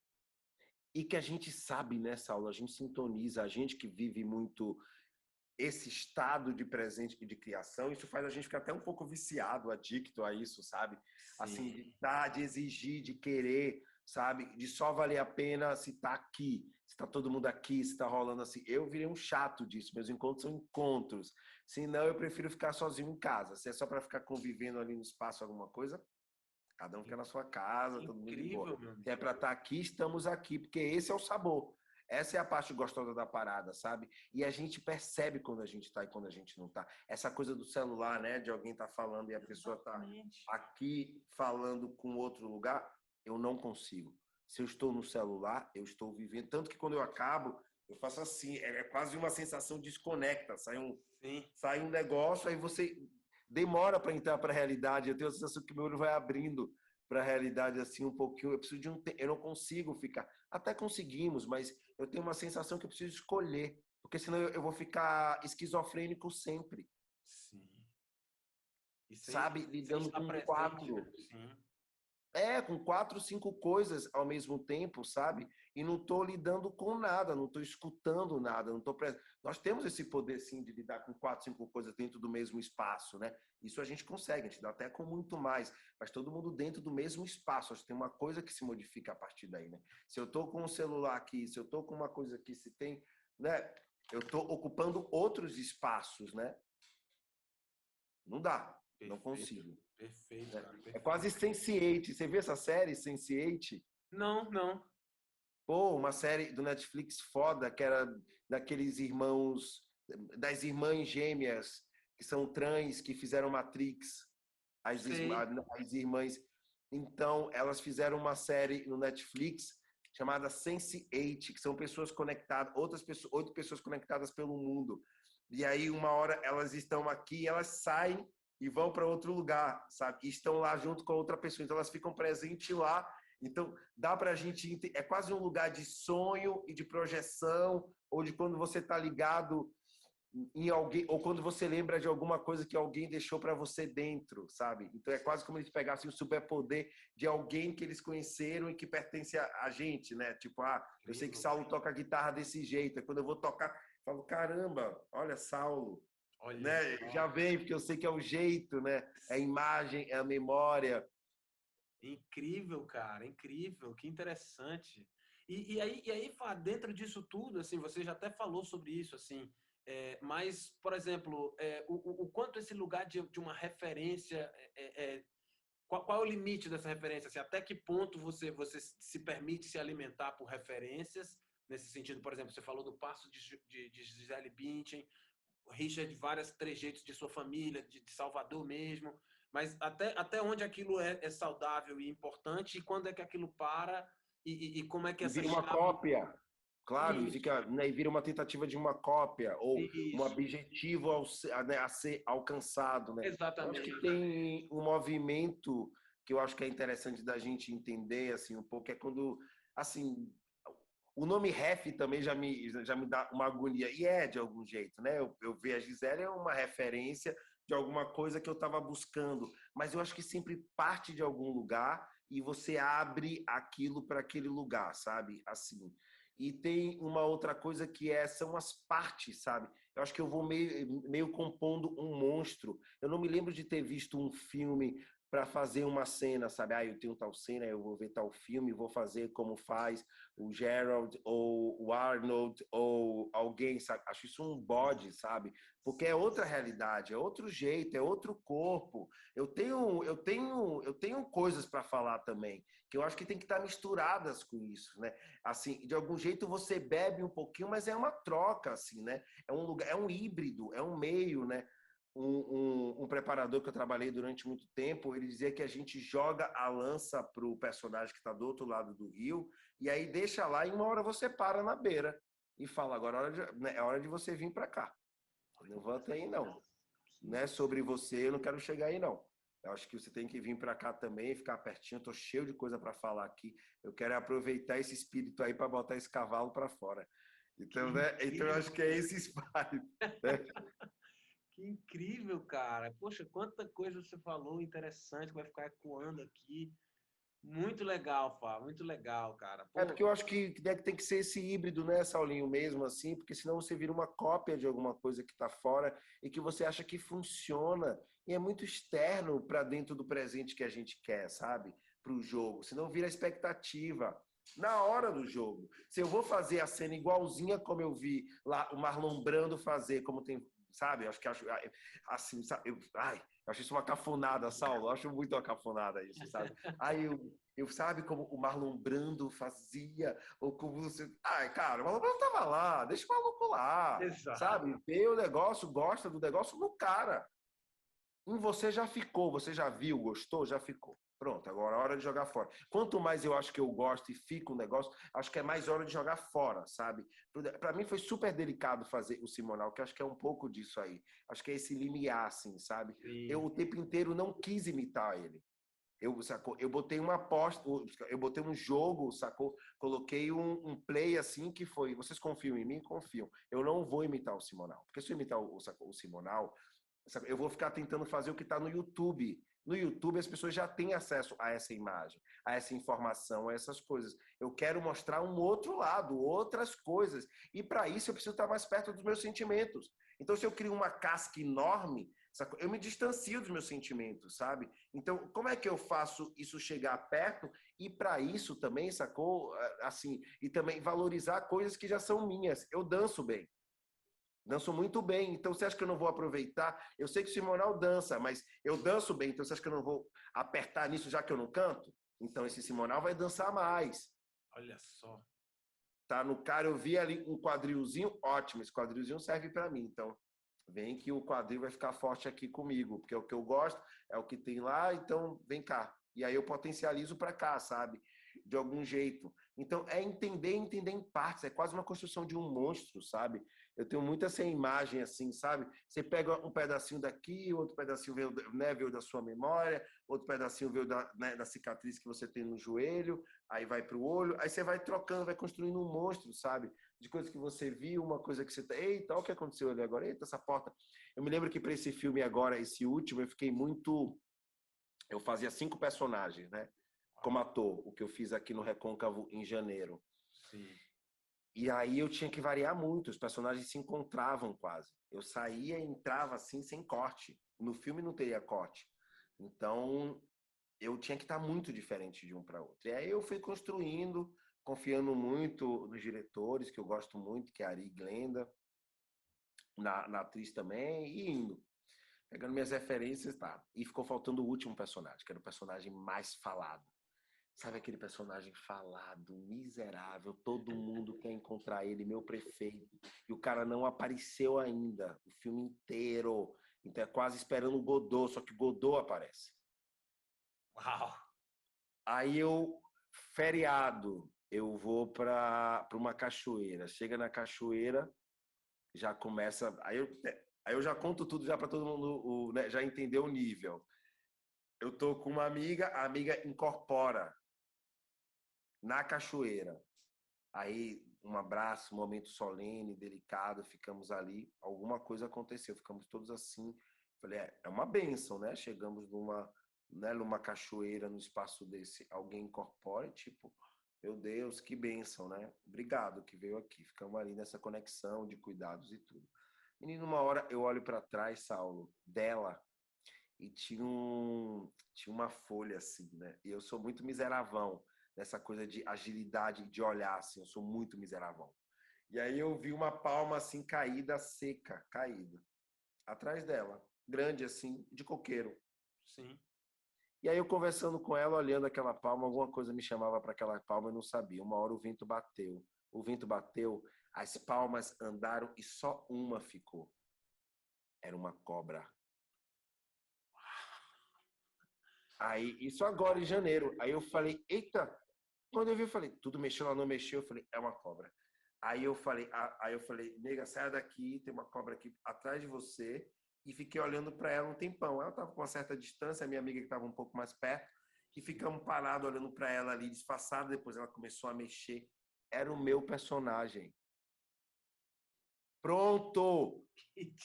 Speaker 2: E que a gente sabe, né, Saulo? A gente sintoniza, a gente que vive muito esse estado de presente e de criação, isso faz a gente ficar até um pouco viciado, adicto a isso, sabe? Assim,
Speaker 1: Sim,
Speaker 2: de dar, de exigir, de querer, sabe? De só valer a pena se tá aqui, se tá todo mundo aqui, se tá rolando assim. Eu virei um chato disso, meus encontros são encontros. Se não, eu prefiro ficar sozinho em casa. Se é só para ficar convivendo ali no espaço alguma coisa, cada um fica na sua casa,
Speaker 1: que
Speaker 2: todo mundo de boa.
Speaker 1: incrível, meu
Speaker 2: Se é
Speaker 1: amigo.
Speaker 2: para estar aqui, estamos aqui, porque esse é o sabor. Essa é a parte gostosa da parada, sabe? E a gente percebe quando a gente tá e quando a gente não tá. Essa coisa do celular, né? De alguém tá falando e a pessoa tá
Speaker 1: Exatamente.
Speaker 2: aqui falando com outro lugar, eu não consigo. Se eu estou no celular, eu estou vivendo. Tanto que quando eu acabo, eu faço assim, é quase uma sensação desconecta.
Speaker 1: Sim.
Speaker 2: Sai um negócio, aí você demora para entrar para a realidade. Eu tenho a sensação que meu olho vai abrindo para a realidade assim um pouquinho. Eu preciso de um tempo, eu não consigo ficar. Até conseguimos, mas eu tenho uma sensação que eu preciso escolher, porque senão eu vou ficar esquizofrênico sempre,
Speaker 1: Sim. E
Speaker 2: sabe?
Speaker 1: sem
Speaker 2: Lidando
Speaker 1: estar
Speaker 2: com
Speaker 1: presente, né?
Speaker 2: quatro.
Speaker 1: Sim.
Speaker 2: com 4, 5 coisas ao mesmo tempo, sabe? E não estou lidando com nada, não estou escutando nada, não estou Nós temos esse poder, sim, de lidar com 4, 5 coisas dentro do mesmo espaço, né? Isso a gente consegue, a gente dá até com muito mais, mas todo mundo dentro do mesmo espaço. Acho que tem uma coisa que se modifica a partir daí, né? Se eu estou com um celular aqui, se eu estou com uma coisa aqui, se tem, né? Eu estou ocupando outros espaços, né? Não dá, não consigo.
Speaker 1: Perfeito,
Speaker 2: Né?
Speaker 1: cara.
Speaker 2: É
Speaker 1: Perfeito.
Speaker 2: quase Sense8. Você viu essa série, Sense8?
Speaker 1: Não.
Speaker 2: Pô, uma série do Netflix foda, que era daqueles irmãos, das irmãs gêmeas, que são trans, que fizeram Matrix,
Speaker 1: Sei.
Speaker 2: as irmãs. Então, elas fizeram uma série no Netflix chamada Sense8, que são pessoas conectadas, 8 pessoas conectadas pelo mundo. E aí, uma hora, elas estão aqui, elas saem e vão para outro lugar, sabe? E estão lá junto com outra pessoa. Então, elas ficam presentes lá. Então, dá para a gente... É quase um lugar de sonho e de projeção, ou de quando você está ligado em alguém, ou quando você lembra de alguma coisa que alguém deixou para você dentro, sabe? Então, é quase como eles pegassem o superpoder de alguém que eles conheceram e que pertence a gente, né? Tipo, eu sei que Saulo toca guitarra desse jeito. Quando eu vou tocar, eu falo, caramba, olha, Saulo.
Speaker 1: Olha,
Speaker 2: Né? Já vem, porque eu sei que é o jeito, né? É a imagem, é a memória.
Speaker 1: incrível, cara, incrível, que interessante. E aí, Fá, dentro disso tudo, assim, você já até falou sobre isso, assim, mas, por exemplo, o quanto esse lugar de uma referência, qual é o limite dessa referência? Assim, até que ponto você se permite se alimentar por referências, nesse sentido, por exemplo, você falou do passo de Gisele Bündchen, Richard, vários trejeitos de sua família, de Salvador mesmo, mas até onde aquilo é saudável e importante, e quando é que aquilo para, e como é que
Speaker 2: E
Speaker 1: essa
Speaker 2: vira uma
Speaker 1: chave...
Speaker 2: cópia, claro, e
Speaker 1: Isso,
Speaker 2: fica, né, e vira uma tentativa de uma cópia ou um
Speaker 1: isso,
Speaker 2: objetivo né, a ser alcançado, né? Eu acho que
Speaker 1: exatamente.
Speaker 2: tem um movimento que eu acho que é interessante da gente entender assim um pouco, é quando assim o nome ref também já me dá uma agonia, e é de algum jeito, né? Eu ver a Gisele é uma referência de alguma coisa que eu estava buscando, mas eu acho que sempre parte de algum lugar e você abre aquilo para aquele lugar, sabe? Assim. E tem uma outra coisa que são as partes, sabe? Eu acho que eu vou meio compondo um monstro. Eu não me lembro de ter visto um filme para fazer uma cena, sabe? Eu tenho tal cena, eu vou ver tal filme, vou fazer como faz o Gerald ou o Arnold ou alguém, sabe? Acho isso um bode, sabe? Porque é outra realidade, é outro jeito, é outro corpo. Eu tenho coisas para falar também, que eu acho que tem que estar misturadas com isso, né? Assim, de algum jeito você bebe um pouquinho, mas é uma troca, assim, né? É um lugar, é um híbrido, é um meio, né? Um preparador que eu trabalhei durante muito tempo, ele dizia que a gente joga a lança para o personagem que está do outro lado do rio, e aí deixa lá e uma hora você para na beira e fala, agora é hora de você vir para cá. Não volta aí, não. Não é sobre você, eu não quero chegar aí, não. Eu acho que você tem que vir para cá também, ficar pertinho. Eu tô cheio de coisa para falar aqui. Eu quero aproveitar esse espírito aí para botar esse cavalo para fora. Então, né? Então, eu acho que é esse espírito. Né?
Speaker 1: Que incrível, cara. Poxa, quanta coisa você falou interessante que vai ficar ecoando aqui. Muito legal, Fá, muito legal, cara.
Speaker 2: É
Speaker 1: Pô,
Speaker 2: porque eu acho que tem que ser esse híbrido, né, Saulinho, mesmo assim, porque senão você vira uma cópia de alguma coisa que está fora e que você acha que funciona e é muito externo para dentro do presente que a gente quer, sabe? Para o jogo. Senão vira expectativa na hora do jogo. Se eu vou fazer a cena igualzinha como eu vi lá o Marlon Brando fazer, como tem, sabe? Eu acho assim, sabe? Eu acho isso uma cafonada, Saulo. Eu acho muito uma cafonada isso, sabe? Aí eu sabe como o Marlon Brando fazia, ou como você. Ai, cara, o Marlon Brando tava lá, deixa o maluco lá,
Speaker 1: exato.
Speaker 2: sabe? Vê o negócio, gosta do negócio no cara. Em você já ficou, você já viu, gostou, já ficou. Pronto, agora é hora de jogar fora. Quanto mais eu acho que eu gosto e fico o negócio, acho que é mais hora de jogar fora, sabe? Para mim foi super delicado fazer o Simonal, que acho que é um pouco disso aí. Acho que é esse limiar, assim, sabe? Eu
Speaker 1: Sim.
Speaker 2: o tempo inteiro não quis imitar ele. Sacou? Eu botei uma aposta, eu botei um jogo, sacou? Coloquei um play assim que foi. Vocês confiam em mim? Confiam. Eu não vou imitar o Simonal. Porque se eu imitar o Simonal, eu vou ficar tentando fazer o que está no YouTube. No YouTube, as pessoas já têm acesso a essa imagem, a essa informação, a essas coisas. Eu quero mostrar um outro lado, outras coisas. E para isso, eu preciso estar mais perto dos meus sentimentos. Então, se eu crio uma casca enorme, eu me distancio dos meus sentimentos, sabe? Então, como é que eu faço isso chegar perto? E para isso também, sacou? Assim, e também valorizar coisas que já são minhas. Eu danço bem. Danço muito bem, então você acha que eu não vou aproveitar? Eu sei que o Simonal dança, mas eu danço bem, então você acha que eu não vou apertar nisso já que eu não canto? Então esse Simonal vai dançar mais.
Speaker 1: Olha só.
Speaker 2: Tá no cara, eu vi ali um quadrilzinho, ótimo, esse quadrilzinho serve para mim, então vem que o quadril vai ficar forte aqui comigo, porque é o que eu gosto, é o que tem lá, então vem cá. E aí eu potencializo para cá, sabe? De algum jeito. Então é entender em partes, é quase uma construção de um monstro, sabe? Eu tenho muito essa imagem assim, sabe? Você pega um pedacinho daqui, outro pedacinho veio, né, veio da sua memória, outro pedacinho veio da cicatriz que você tem no joelho, aí vai para o olho, aí você vai trocando, vai construindo um monstro, sabe? De coisas que você viu, uma coisa que você... Eita, olha o que aconteceu ali agora, eita, essa porta. Eu me lembro que para esse filme agora, esse último, eu fiquei muito... Eu fazia 5 personagens, né? Como ator, o que eu fiz aqui no Recôncavo em janeiro.
Speaker 1: Sim.
Speaker 2: E aí eu tinha que variar muito, os personagens se encontravam quase. Eu saía e entrava assim sem corte. No filme não teria corte. Então eu tinha que estar muito diferente de um para outro. E aí eu fui construindo, confiando muito nos diretores, que eu gosto muito, que é a Ari Glenda, na atriz também, e indo. Pegando minhas referências, tá. E ficou faltando o último personagem, que era o personagem mais falado. Sabe aquele personagem falado, miserável, todo mundo quer encontrar ele, meu prefeito, e o cara não apareceu ainda, o filme inteiro. Então é quase esperando o Godot, só que o Godot aparece.
Speaker 1: Uau!
Speaker 2: Aí feriado, eu vou para uma cachoeira. Chega na cachoeira, já começa... Aí eu já conto tudo já para todo mundo, né, já entender o nível. Eu tô com uma amiga, a amiga incorpora na cachoeira. Aí, um abraço, um momento solene, delicado, ficamos ali. Alguma coisa aconteceu, ficamos todos assim. Falei, é uma bênção, né? Chegamos numa cachoeira, no espaço desse. Alguém incorpora, tipo, meu Deus, que bênção, né? Obrigado que veio aqui. Ficamos ali nessa conexão de cuidados e tudo. E numa hora eu olho para trás, Saulo, dela, e tinha uma folha assim, né? E eu sou muito miseravão nessa coisa de agilidade, de olhar assim, eu sou muito miseravão. E aí eu vi uma palma assim caída, seca, caída, atrás dela, grande assim, de coqueiro.
Speaker 1: Sim.
Speaker 2: E aí eu conversando com ela, olhando aquela palma, alguma coisa me chamava para aquela palma, eu não sabia. Uma hora o vento bateu. O vento bateu, as palmas andaram e só uma ficou. Era uma cobra. Aí, isso agora em janeiro. Aí eu falei, eita, quando eu vi, eu falei, tudo mexeu, ela não mexeu, eu falei, é uma cobra. Aí eu falei, nega, saia daqui, tem uma cobra aqui atrás de você. E fiquei olhando para ela um tempão. Ela estava com uma certa distância, a minha amiga que estava um pouco mais perto, e ficamos parados olhando para ela ali, disfarçada. Depois ela começou a mexer. Era o meu personagem. Pronto!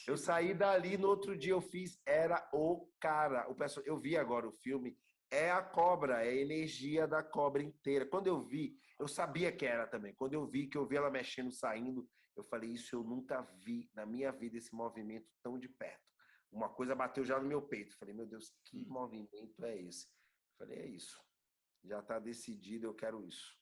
Speaker 2: Eu saí dali, no outro dia eu fiz, era o cara. Eu vi agora o filme, é a cobra, é a energia da cobra inteira. Quando eu vi, eu sabia que era também. Quando eu vi, que eu vi ela mexendo, saindo, eu falei, isso eu nunca vi na minha vida, esse movimento tão de perto. Uma coisa bateu já no meu peito. Falei, meu Deus, que movimento é esse? Falei, é isso. Já está decidido, eu quero isso.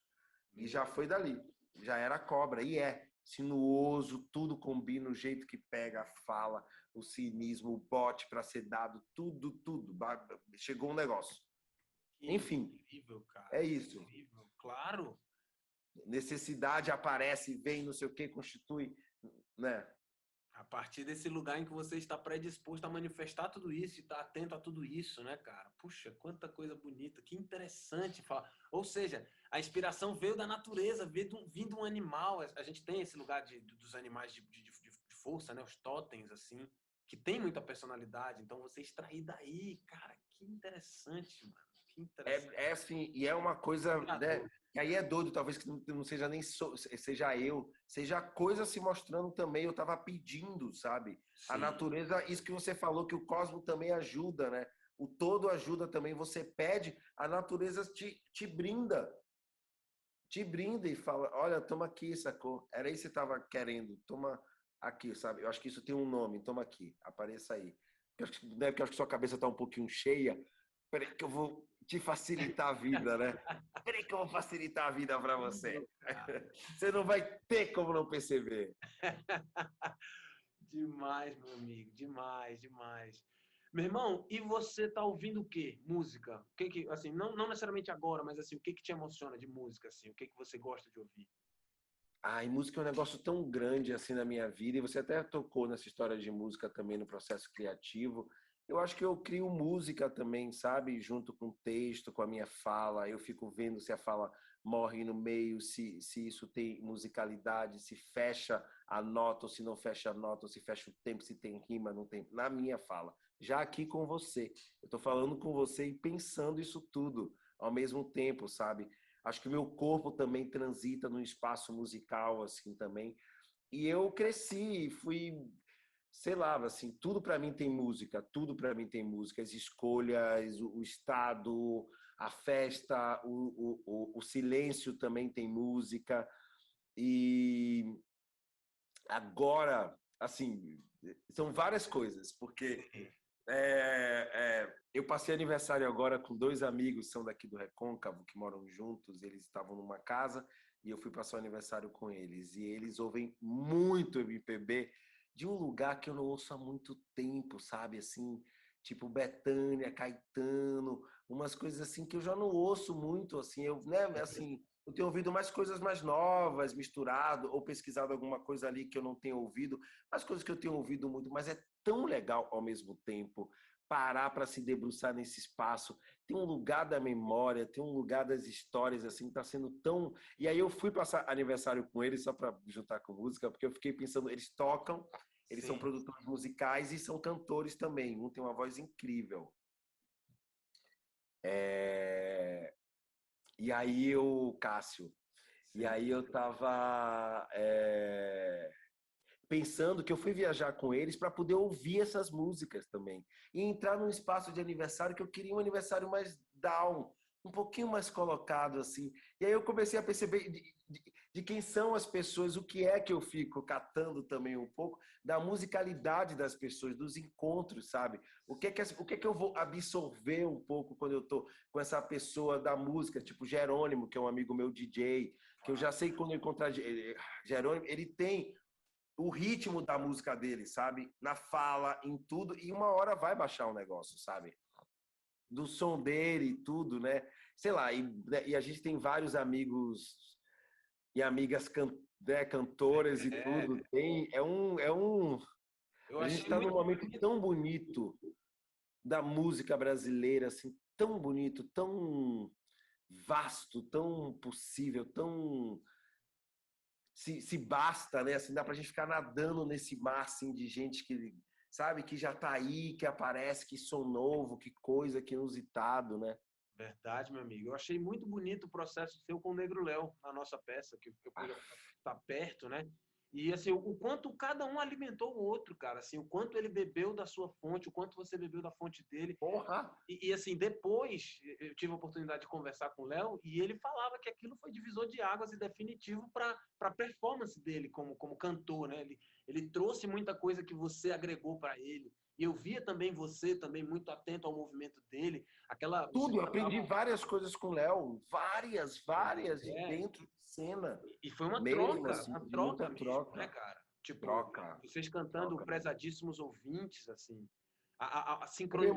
Speaker 2: E já foi dali. Já era a cobra, e é. Sinuoso, tudo combina, o jeito que pega, a fala, o cinismo, o bote para ser dado, tudo. Chegou um negócio.
Speaker 1: Que
Speaker 2: Enfim,
Speaker 1: incrível, cara.
Speaker 2: é isso.
Speaker 1: Incrível. Claro.
Speaker 2: Necessidade aparece, vem, não sei o que, constitui, né?
Speaker 1: A partir desse lugar em que você está predisposto a manifestar tudo isso e estar atento a tudo isso, né, cara? Puxa, quanta coisa bonita, que interessante falar. Ou seja, a inspiração veio da natureza, vindo um animal. A gente tem esse lugar dos animais de força, né? Os totens, assim, que tem muita personalidade. Então, você extrair daí, cara, que interessante, mano. Que interessante.
Speaker 2: É assim, e é uma coisa, né? E aí é doido, talvez que não seja nem seja eu, seja a coisa se mostrando também. Eu estava pedindo, sabe?
Speaker 1: Sim.
Speaker 2: A natureza, isso que você falou, que o cosmos também ajuda, né? o todo ajuda também. Você pede, a natureza te brinda. Te brinda e fala, olha, toma aqui, sacou? Era isso que você estava querendo, toma aqui, sabe? Eu acho que isso tem um nome, toma aqui, apareça aí. Porque eu acho que sua cabeça está um pouquinho cheia. Peraí que eu vou te facilitar a vida, né? Peraí que eu vou facilitar a vida para você. Você não vai ter como não perceber.
Speaker 1: Demais, meu amigo, demais, demais. Meu irmão, e você tá ouvindo o quê? Música? O que assim, não necessariamente agora, mas assim, o que te emociona de música assim? O que você gosta de ouvir?
Speaker 2: E música é um negócio tão grande assim na minha vida, e você até tocou nessa história de música também no processo criativo. Eu acho que eu crio música também, sabe? Junto com o texto, com a minha fala. Eu fico vendo se a fala morre no meio, se isso tem musicalidade, se fecha a nota ou se não fecha a nota, ou se fecha o tempo, se tem rima, não tem. Na minha fala. Já aqui com você. Eu tô falando com você e pensando isso tudo ao mesmo tempo, sabe? Acho que o meu corpo também transita no espaço musical, assim, também. E eu cresci, fui, sei lá, assim, tudo para mim tem música, tudo para mim tem música. As escolhas, o estado, a festa, o silêncio também tem música. E agora, assim, são várias coisas, porque eu passei aniversário agora com dois amigos, são daqui do Recôncavo, que moram juntos. Eles estavam numa casa e eu fui passar o aniversário com eles. E eles ouvem muito MPB de um lugar que eu não ouço há muito tempo, sabe? Assim, tipo Bethânia, Caetano, umas coisas assim que eu já não ouço muito, assim, assim, eu tenho ouvido mais coisas mais novas, misturado, ou pesquisado alguma coisa ali que eu não tenho ouvido, mais coisas que eu tenho ouvido muito, mas é tão legal ao mesmo tempo parar para se debruçar nesse espaço. Tem um lugar da memória, tem um lugar das histórias, assim, está sendo tão... E aí eu fui passar aniversário com eles, só para juntar com música, porque eu fiquei pensando, eles tocam, eles são produtores musicais e são cantores também. Um tem uma voz incrível. E aí Cássio, e aí eu tava pensando que eu fui viajar com eles para poder ouvir essas músicas também. E entrar num espaço de aniversário que eu queria um aniversário mais down, um pouquinho mais colocado assim. E aí eu comecei a perceber de quem são as pessoas, o que é que eu fico catando também um pouco da musicalidade das pessoas, dos encontros, sabe? O que é que eu vou absorver um pouco quando eu tô com essa pessoa da música, tipo Jerônimo, que é um amigo meu DJ, que eu já sei quando eu encontrar Jerônimo, ele tem o ritmo da música dele, sabe? Na fala, em tudo, e uma hora vai baixar o negócio, sabe? Do som dele e tudo, né? Sei lá, e a gente tem vários amigos e amigas cantoras e tudo.
Speaker 1: Eu
Speaker 2: A gente
Speaker 1: achei
Speaker 2: está num
Speaker 1: muito
Speaker 2: momento
Speaker 1: bonito.
Speaker 2: tão bonito da música brasileira, assim, tão bonito, tão vasto, tão possível, tão se basta, né? Assim, dá pra gente ficar nadando nesse mar assim, de gente que, sabe, que já tá aí, que aparece, que som novo, que coisa, que inusitado, né?
Speaker 1: Verdade, meu amigo. Eu achei muito bonito o processo seu com o Negro Léo na nossa peça, que eu pude estar perto, né? E assim, o quanto cada um alimentou o outro, cara, assim, o quanto ele bebeu da sua fonte, o quanto você bebeu da fonte dele.
Speaker 2: Porra!
Speaker 1: Assim, depois eu tive a oportunidade de conversar com o Léo e ele falava que aquilo foi divisor de águas e definitivo para a performance dele como cantor, né? Ele trouxe muita coisa que você agregou para ele. E eu via também você também muito atento ao movimento dele, aquela você
Speaker 2: Tudo, eu aprendi
Speaker 1: cantava,
Speaker 2: várias coisas com o Léo, várias de
Speaker 1: é,
Speaker 2: dentro de cena,
Speaker 1: e foi
Speaker 2: mesmo assim,
Speaker 1: uma
Speaker 2: muita
Speaker 1: troca mesmo, né,
Speaker 2: troca,
Speaker 1: cara? Tipo,
Speaker 2: troca,
Speaker 1: vocês cantando
Speaker 2: troca.
Speaker 1: prezadíssimos ouvintes, assim, a
Speaker 2: Eu me
Speaker 1: sincronia,
Speaker 2: eu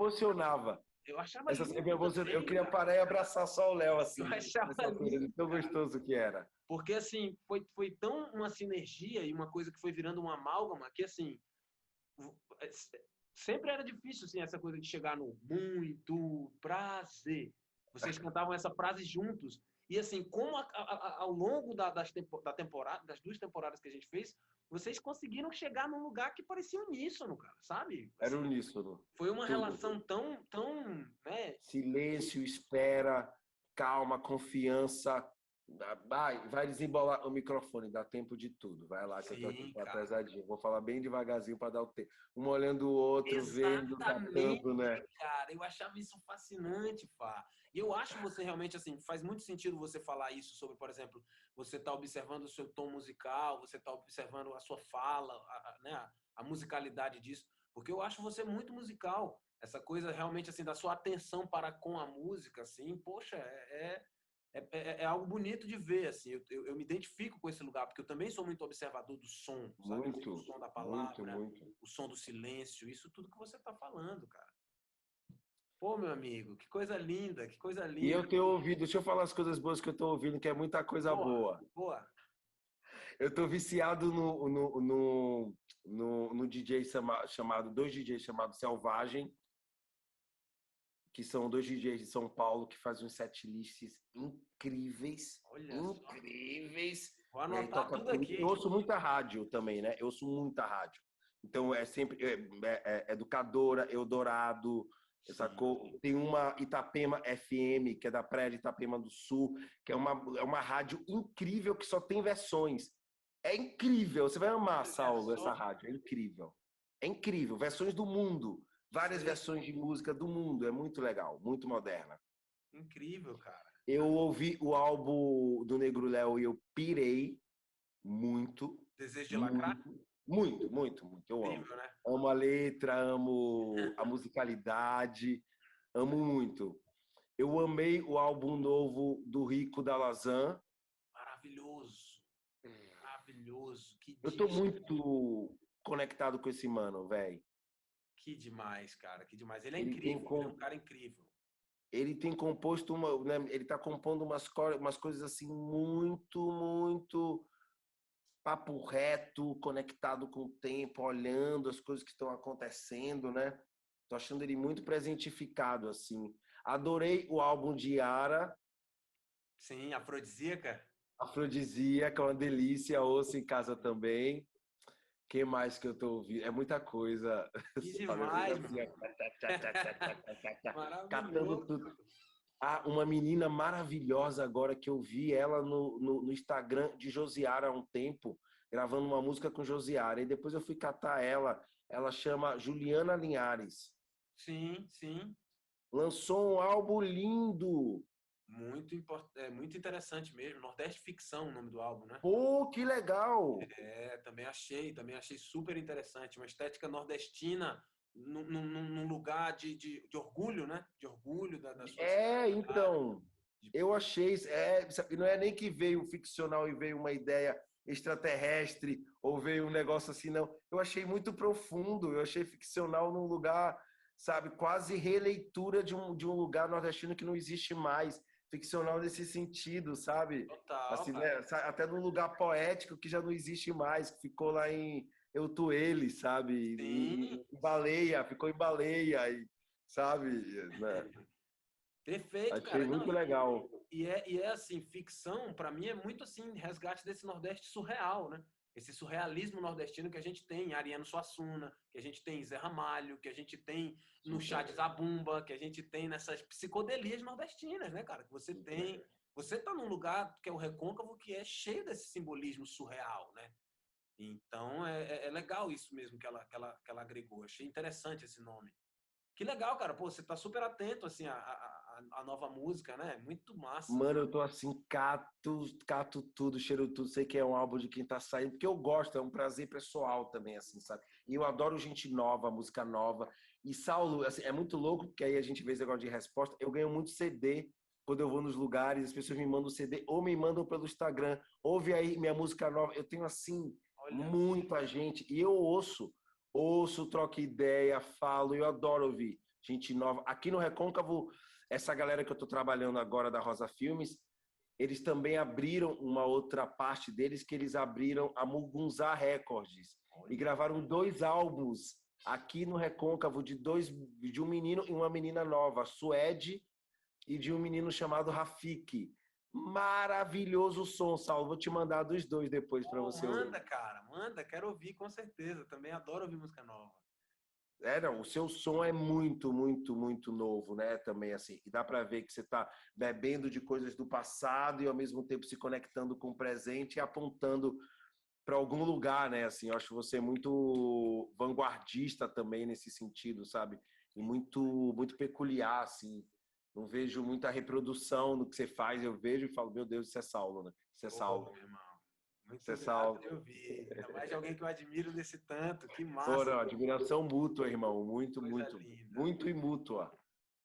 Speaker 1: eu achava lindo
Speaker 2: eu
Speaker 1: também,
Speaker 2: queria
Speaker 1: cara.
Speaker 2: parar e abraçar só o Léo,
Speaker 1: Eu
Speaker 2: assim,
Speaker 1: achava
Speaker 2: nessa altura, de
Speaker 1: lindo,
Speaker 2: tão
Speaker 1: cara.
Speaker 2: gostoso que era.
Speaker 1: Porque, assim, foi tão uma sinergia e uma coisa que foi virando uma amálgama que, assim, é, sempre era difícil, assim, essa coisa de chegar no muito prazer. Vocês cantavam essa frase juntos. E, assim, como ao longo das duas temporadas que a gente fez, vocês conseguiram chegar num lugar que parecia uníssono, cara, sabe?
Speaker 2: Era
Speaker 1: Assim,
Speaker 2: uníssono,
Speaker 1: foi uma
Speaker 2: tudo.
Speaker 1: relação tão, né?
Speaker 2: Silêncio, espera, calma, confiança, Vai desembolar o microfone, dá tempo de tudo. Vai lá que eu tô aqui
Speaker 1: Sim,
Speaker 2: pra
Speaker 1: cara.
Speaker 2: pesadinho. Vou falar bem devagarzinho para dar o tempo. Um olhando o outro, vendo,
Speaker 1: Exatamente,
Speaker 2: catando, né?
Speaker 1: cara. Eu achava isso fascinante, Fá. E eu acho você realmente, assim, faz muito sentido você falar isso sobre, por exemplo, você tá observando o seu tom musical, você tá observando a sua fala, né, a musicalidade disso, porque eu acho você muito musical. Essa coisa realmente, assim, da sua atenção para com a música, assim, poxa, é algo bonito de ver, assim. Eu me identifico com esse lugar, porque eu também sou muito observador do som, sabe? O
Speaker 2: Muito,
Speaker 1: som da
Speaker 2: muito,
Speaker 1: palavra,
Speaker 2: muito.
Speaker 1: o som do silêncio, isso tudo que você está falando, cara. Pô, meu amigo, que coisa linda, que coisa
Speaker 2: E
Speaker 1: linda.
Speaker 2: eu tenho ouvido, deixa eu falar as coisas boas que eu tô ouvindo, que é muita coisa
Speaker 1: Boa,
Speaker 2: boa.
Speaker 1: boa.
Speaker 2: Eu tô viciado no DJ chamado, dois DJs chamados Selvagem, que são dois DJs de São Paulo que fazem uns setlists incríveis,
Speaker 1: Olha só.
Speaker 2: incríveis.
Speaker 1: Vou
Speaker 2: E aí
Speaker 1: anotar
Speaker 2: toca
Speaker 1: tudo
Speaker 2: tudo. Eu
Speaker 1: aqui.
Speaker 2: ouço muita rádio também, né? Eu ouço muita rádio. Então é sempre Educadora, Eldorado,
Speaker 1: Sim.
Speaker 2: sacou? Tem uma Itapema FM, que é da Praia de Itapema do Sul, que é uma rádio incrível que só tem versões. É incrível, você vai amar,
Speaker 1: Olha
Speaker 2: Saulo, essa
Speaker 1: só.
Speaker 2: rádio. É incrível. É incrível, versões do mundo. Várias
Speaker 1: Sei.
Speaker 2: versões de música do mundo. É muito legal, muito moderna.
Speaker 1: Incrível, cara.
Speaker 2: Eu ouvi o álbum do Negro Léo e eu pirei muito,
Speaker 1: Desejo de lacrar?
Speaker 2: muito, muito, muito, muito. Eu amo.
Speaker 1: Incrível, né?
Speaker 2: Amo a letra, amo a musicalidade, amo muito. Eu amei o álbum novo do Rico da Lazan.
Speaker 1: Maravilhoso. Maravilhoso. Que
Speaker 2: Eu tô
Speaker 1: disco.
Speaker 2: muito conectado com esse mano, velho.
Speaker 1: Que demais, cara. Que demais. Ele é
Speaker 2: Ele tem
Speaker 1: incrível. Ele é um
Speaker 2: com
Speaker 1: cara incrível.
Speaker 2: ele tem composto né, ele tá compondo umas coisas assim muito papo reto, conectado com o tempo, olhando as coisas que estão acontecendo, né? Tô achando ele muito presentificado assim. Adorei o álbum de Yara,
Speaker 1: Sim, afrodisíaca.
Speaker 2: Afrodisíaca, é uma delícia, ouço em casa também. Que mais que eu tô ouvindo? É muita coisa.
Speaker 1: Que
Speaker 2: Sabe assim,
Speaker 1: demais, meu
Speaker 2: assim,
Speaker 1: irmão.
Speaker 2: catando
Speaker 1: Maravilhoso.
Speaker 2: tudo. Ah, uma menina maravilhosa agora que eu vi ela no Instagram de Josiara há um tempo, gravando uma música com Josiara. E depois eu fui catar ela. Ela chama Juliana Linhares.
Speaker 1: Sim, sim.
Speaker 2: Lançou um álbum lindo.
Speaker 1: Muito interessante mesmo. Nordeste Ficção, o nome do álbum, né?
Speaker 2: Pô, que legal!
Speaker 1: Também achei super interessante. Uma estética nordestina num lugar de orgulho, né? De orgulho da sua cidade.
Speaker 2: Então, eu achei. Não é nem que veio ficcional e veio uma ideia extraterrestre ou veio um negócio assim, não. Eu achei muito profundo, eu achei ficcional num lugar, sabe, quase releitura de um lugar nordestino que não existe mais. Ficcional nesse sentido, sabe?
Speaker 1: Total,
Speaker 2: Assim, né?
Speaker 1: cara.
Speaker 2: Até num lugar poético que já não existe mais, que ficou lá em Eutuele, sabe?
Speaker 1: Sim,
Speaker 2: Em Baleia, ficou em Baleia, sabe? Né?
Speaker 1: perfeito,
Speaker 2: Achei
Speaker 1: cara. Não,
Speaker 2: muito legal.
Speaker 1: e é assim, ficção, para mim, é muito assim, resgate desse Nordeste surreal, né? Esse surrealismo nordestino que a gente tem em Ariano Suassuna, que a gente tem em Zé Ramalho, que a gente tem no Chá de
Speaker 2: Super,
Speaker 1: Zabumba, que a gente tem nessas psicodelias nordestinas, né, cara? Que você tem.
Speaker 2: super.
Speaker 1: Você tá num lugar que é o Recôncavo, que é cheio desse simbolismo surreal, né? Então é legal isso mesmo que ela agregou. Achei interessante esse nome. Que legal, cara. Pô, você tá super atento assim à nova música, né? Muito massa.
Speaker 2: Mano, eu tô assim, cato tudo, cheiro tudo. Sei que é um álbum de quem tá saindo, porque eu gosto, é um prazer pessoal também, assim, sabe? E eu adoro gente nova, música nova. E Saulo, assim, é muito louco, porque aí a gente vê esse negócio de resposta. Eu ganho muito CD quando eu vou nos lugares, as pessoas me mandam CD ou me mandam pelo Instagram. Ouve aí minha música nova. Eu tenho, assim,
Speaker 1: Olha só.
Speaker 2: muita gente. E eu ouço, troco ideia, falo, eu adoro ouvir gente nova. Aqui no Recôncavo, essa galera que eu estou trabalhando agora da Rosa Filmes, eles também abriram uma outra parte deles, que eles abriram a Mugunzá Records e
Speaker 1: Olha.
Speaker 2: gravaram 2 álbuns aqui no Recôncavo de um menino e uma menina nova, Suede, e de um menino chamado Rafik. Maravilhoso o som, Saulo. Vou te mandar dos dois depois para
Speaker 1: Pô,
Speaker 2: você ouvir.
Speaker 1: manda, cara. Manda. Quero ouvir com certeza. Também adoro ouvir música nova.
Speaker 2: Não, o seu som é muito, muito, muito novo, né? Também assim, e dá para ver que você está bebendo de coisas do passado e ao mesmo tempo se conectando com o presente e apontando para algum lugar, né? Assim, eu acho você muito vanguardista também nesse sentido, sabe? E muito, muito peculiar, assim. Não vejo muita reprodução no que você faz, eu vejo e falo, meu Deus, isso é Saulo, né? Isso é Saulo.
Speaker 1: Meu irmão.
Speaker 2: Isso
Speaker 1: Muito
Speaker 2: é
Speaker 1: grato
Speaker 2: Saulo.
Speaker 1: de ouvir. Ainda mais de alguém que eu admiro desse tanto. Que massa.
Speaker 2: Ora, admiração mútua, irmão. Muito,
Speaker 1: Coisa
Speaker 2: muito,
Speaker 1: linda.
Speaker 2: muito e mútua.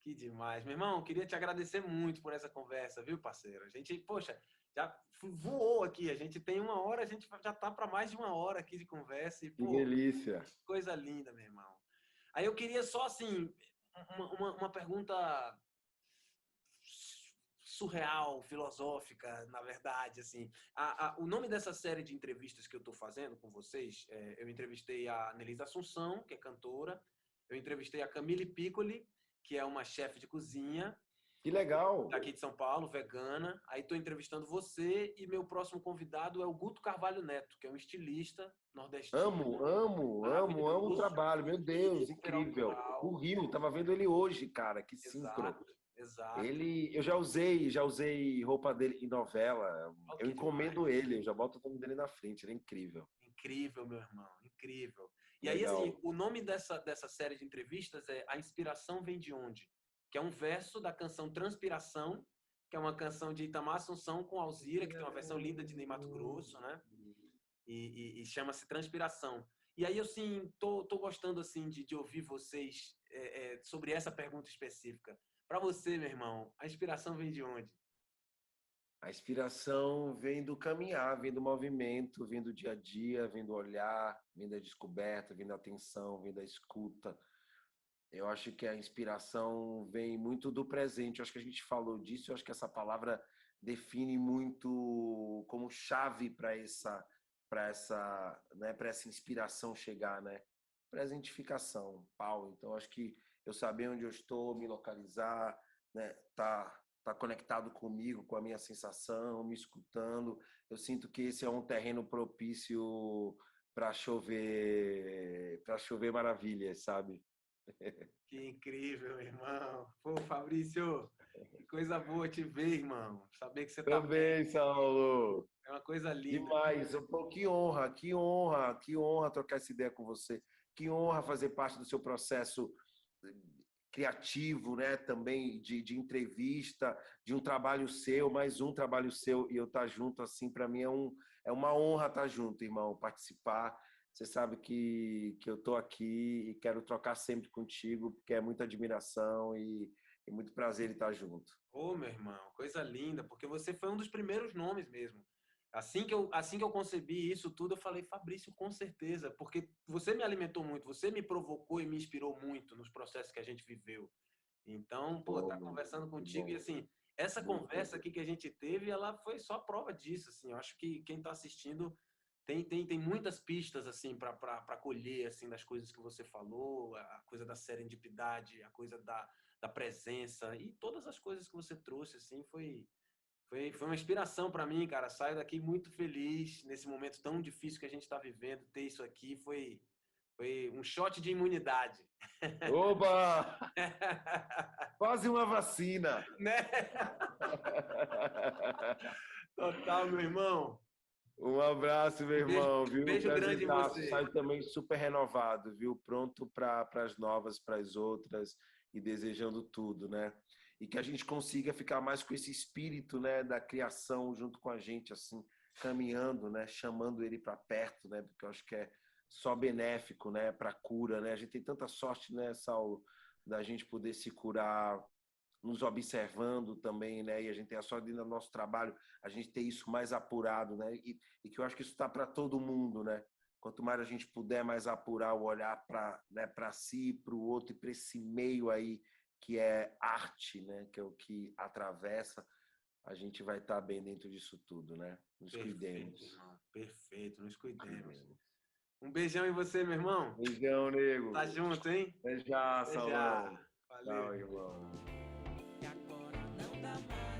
Speaker 1: Que demais. Meu irmão, queria te agradecer muito por essa conversa, viu, parceiro? A gente, poxa, já voou aqui. A gente tem 1 hora, a gente já tá para mais de 1 hora aqui de conversa. E,
Speaker 2: Que
Speaker 1: pô,
Speaker 2: delícia.
Speaker 1: coisa linda, meu irmão. Aí eu queria só, assim, uma pergunta surreal, filosófica, na verdade, assim. O nome dessa série de entrevistas que eu estou fazendo com vocês, eu entrevistei a Nelisa Assunção, que é cantora, eu entrevistei a Camille Piccoli, que é uma chefe de cozinha,
Speaker 2: Que legal.
Speaker 1: daqui de São Paulo, vegana. Aí estou entrevistando você e meu próximo convidado é o Guto Carvalho Neto, que é um estilista nordestino,
Speaker 2: Amo o
Speaker 1: maravilhoso,
Speaker 2: trabalho. Meu Deus,
Speaker 1: super
Speaker 2: incrível. O
Speaker 1: autoral.
Speaker 2: Rio, tava vendo ele hoje, cara. Que sincro.
Speaker 1: Exato, exato.
Speaker 2: Ele, eu já usei roupa dele em novela.
Speaker 1: Oh,
Speaker 2: Eu
Speaker 1: que
Speaker 2: encomendo
Speaker 1: demais.
Speaker 2: ele, eu já boto o nome dele na frente. Ele é incrível.
Speaker 1: Incrível, meu irmão, incrível. E aí, assim,
Speaker 2: Legal.
Speaker 1: o nome dessa série de entrevistas é A Inspiração Vem de Onde? Que é um verso da canção Transpiração, que é uma canção de Itamar Assunção com Alzira, que tem uma versão linda de Ney Matogrosso, né? E chama-se Transpiração. E aí, assim, tô gostando, assim, de ouvir vocês sobre essa pergunta específica. Para você, meu irmão, a inspiração vem de onde?
Speaker 2: A inspiração vem do caminhar, vem do movimento, vem do dia a dia, vem do olhar, vem da descoberta, vem da atenção, vem da escuta. Eu acho que a inspiração vem muito do presente. Eu acho que a gente falou disso. Eu acho que essa palavra define muito como chave para essa inspiração chegar, né? Presentificação, Paulo. Então, acho que eu saber onde eu estou, me localizar, né? Tá conectado comigo, com a minha sensação, me escutando. Eu sinto que esse é um terreno propício para chover maravilhas, sabe?
Speaker 1: Que incrível, irmão. Pô, Fabrício, que coisa boa te ver, irmão. Saber que você tá bem.
Speaker 2: Também, Saulo.
Speaker 1: É uma coisa linda.
Speaker 2: Demais. Pô, que honra trocar essa ideia com você. Que honra fazer parte do seu processo criativo, né? Também de entrevista, de um trabalho seu, mais um trabalho seu, e eu estar junto, assim, para mim é uma honra estar junto, irmão, participar. Você sabe que eu estou aqui e quero trocar sempre contigo, porque é muita admiração e muito prazer em estar junto.
Speaker 1: Ô, meu irmão, coisa linda, porque você foi um dos primeiros nomes mesmo. Assim que eu concebi isso tudo, eu falei, Fabrício, com certeza, porque você me alimentou muito, você me provocou e me inspirou muito nos processos que a gente viveu. Então, pô,
Speaker 2: Bom,
Speaker 1: tá conversando
Speaker 2: que
Speaker 1: contigo e
Speaker 2: bom.
Speaker 1: assim, essa
Speaker 2: Muito
Speaker 1: conversa
Speaker 2: prazer.
Speaker 1: aqui que a gente teve, ela foi só prova disso, assim. Eu acho que quem está assistindo tem muitas pistas assim para colher assim das coisas que você falou, a coisa da serendipidade, a coisa da presença e todas as coisas que você trouxe assim foi uma inspiração para mim, cara. Saio daqui muito feliz nesse momento tão difícil que a gente está vivendo. Ter isso aqui foi um shot de imunidade.
Speaker 2: Oba! Quase uma vacina.
Speaker 1: Né? Total, meu irmão.
Speaker 2: Um abraço, meu irmão, viu?
Speaker 1: Beijo grande em
Speaker 2: Prazerzaço.
Speaker 1: você.
Speaker 2: Sai também super renovado, viu? Pronto para as novas, para as outras e desejando tudo, né? E que a gente consiga ficar mais com esse espírito, né, da criação junto com a gente, assim, caminhando, né, chamando ele para perto, né? Porque eu acho que é só benéfico, né, para cura, né? A gente tem tanta sorte, né, Saulo, da gente poder se curar nos observando também, né? E a gente tem a sorte do nosso trabalho, a gente ter isso mais apurado, né? E que eu acho que isso está para todo mundo, né? Quanto mais a gente puder mais apurar o olhar para, né, para si, para o outro e para esse meio aí que é arte, né? Que é o que atravessa, a gente vai estar bem dentro disso tudo, né? Nos
Speaker 1: Perfeito,
Speaker 2: cuidemos.
Speaker 1: irmão. Perfeito, nos cuidemos. Um beijão em você, meu irmão.
Speaker 2: Beijão, nego.
Speaker 1: Tá junto, hein?
Speaker 2: Até já,
Speaker 1: Até já.
Speaker 2: Saulão.
Speaker 1: Valeu.
Speaker 2: Tchau, irmão.
Speaker 3: E agora não dá mais.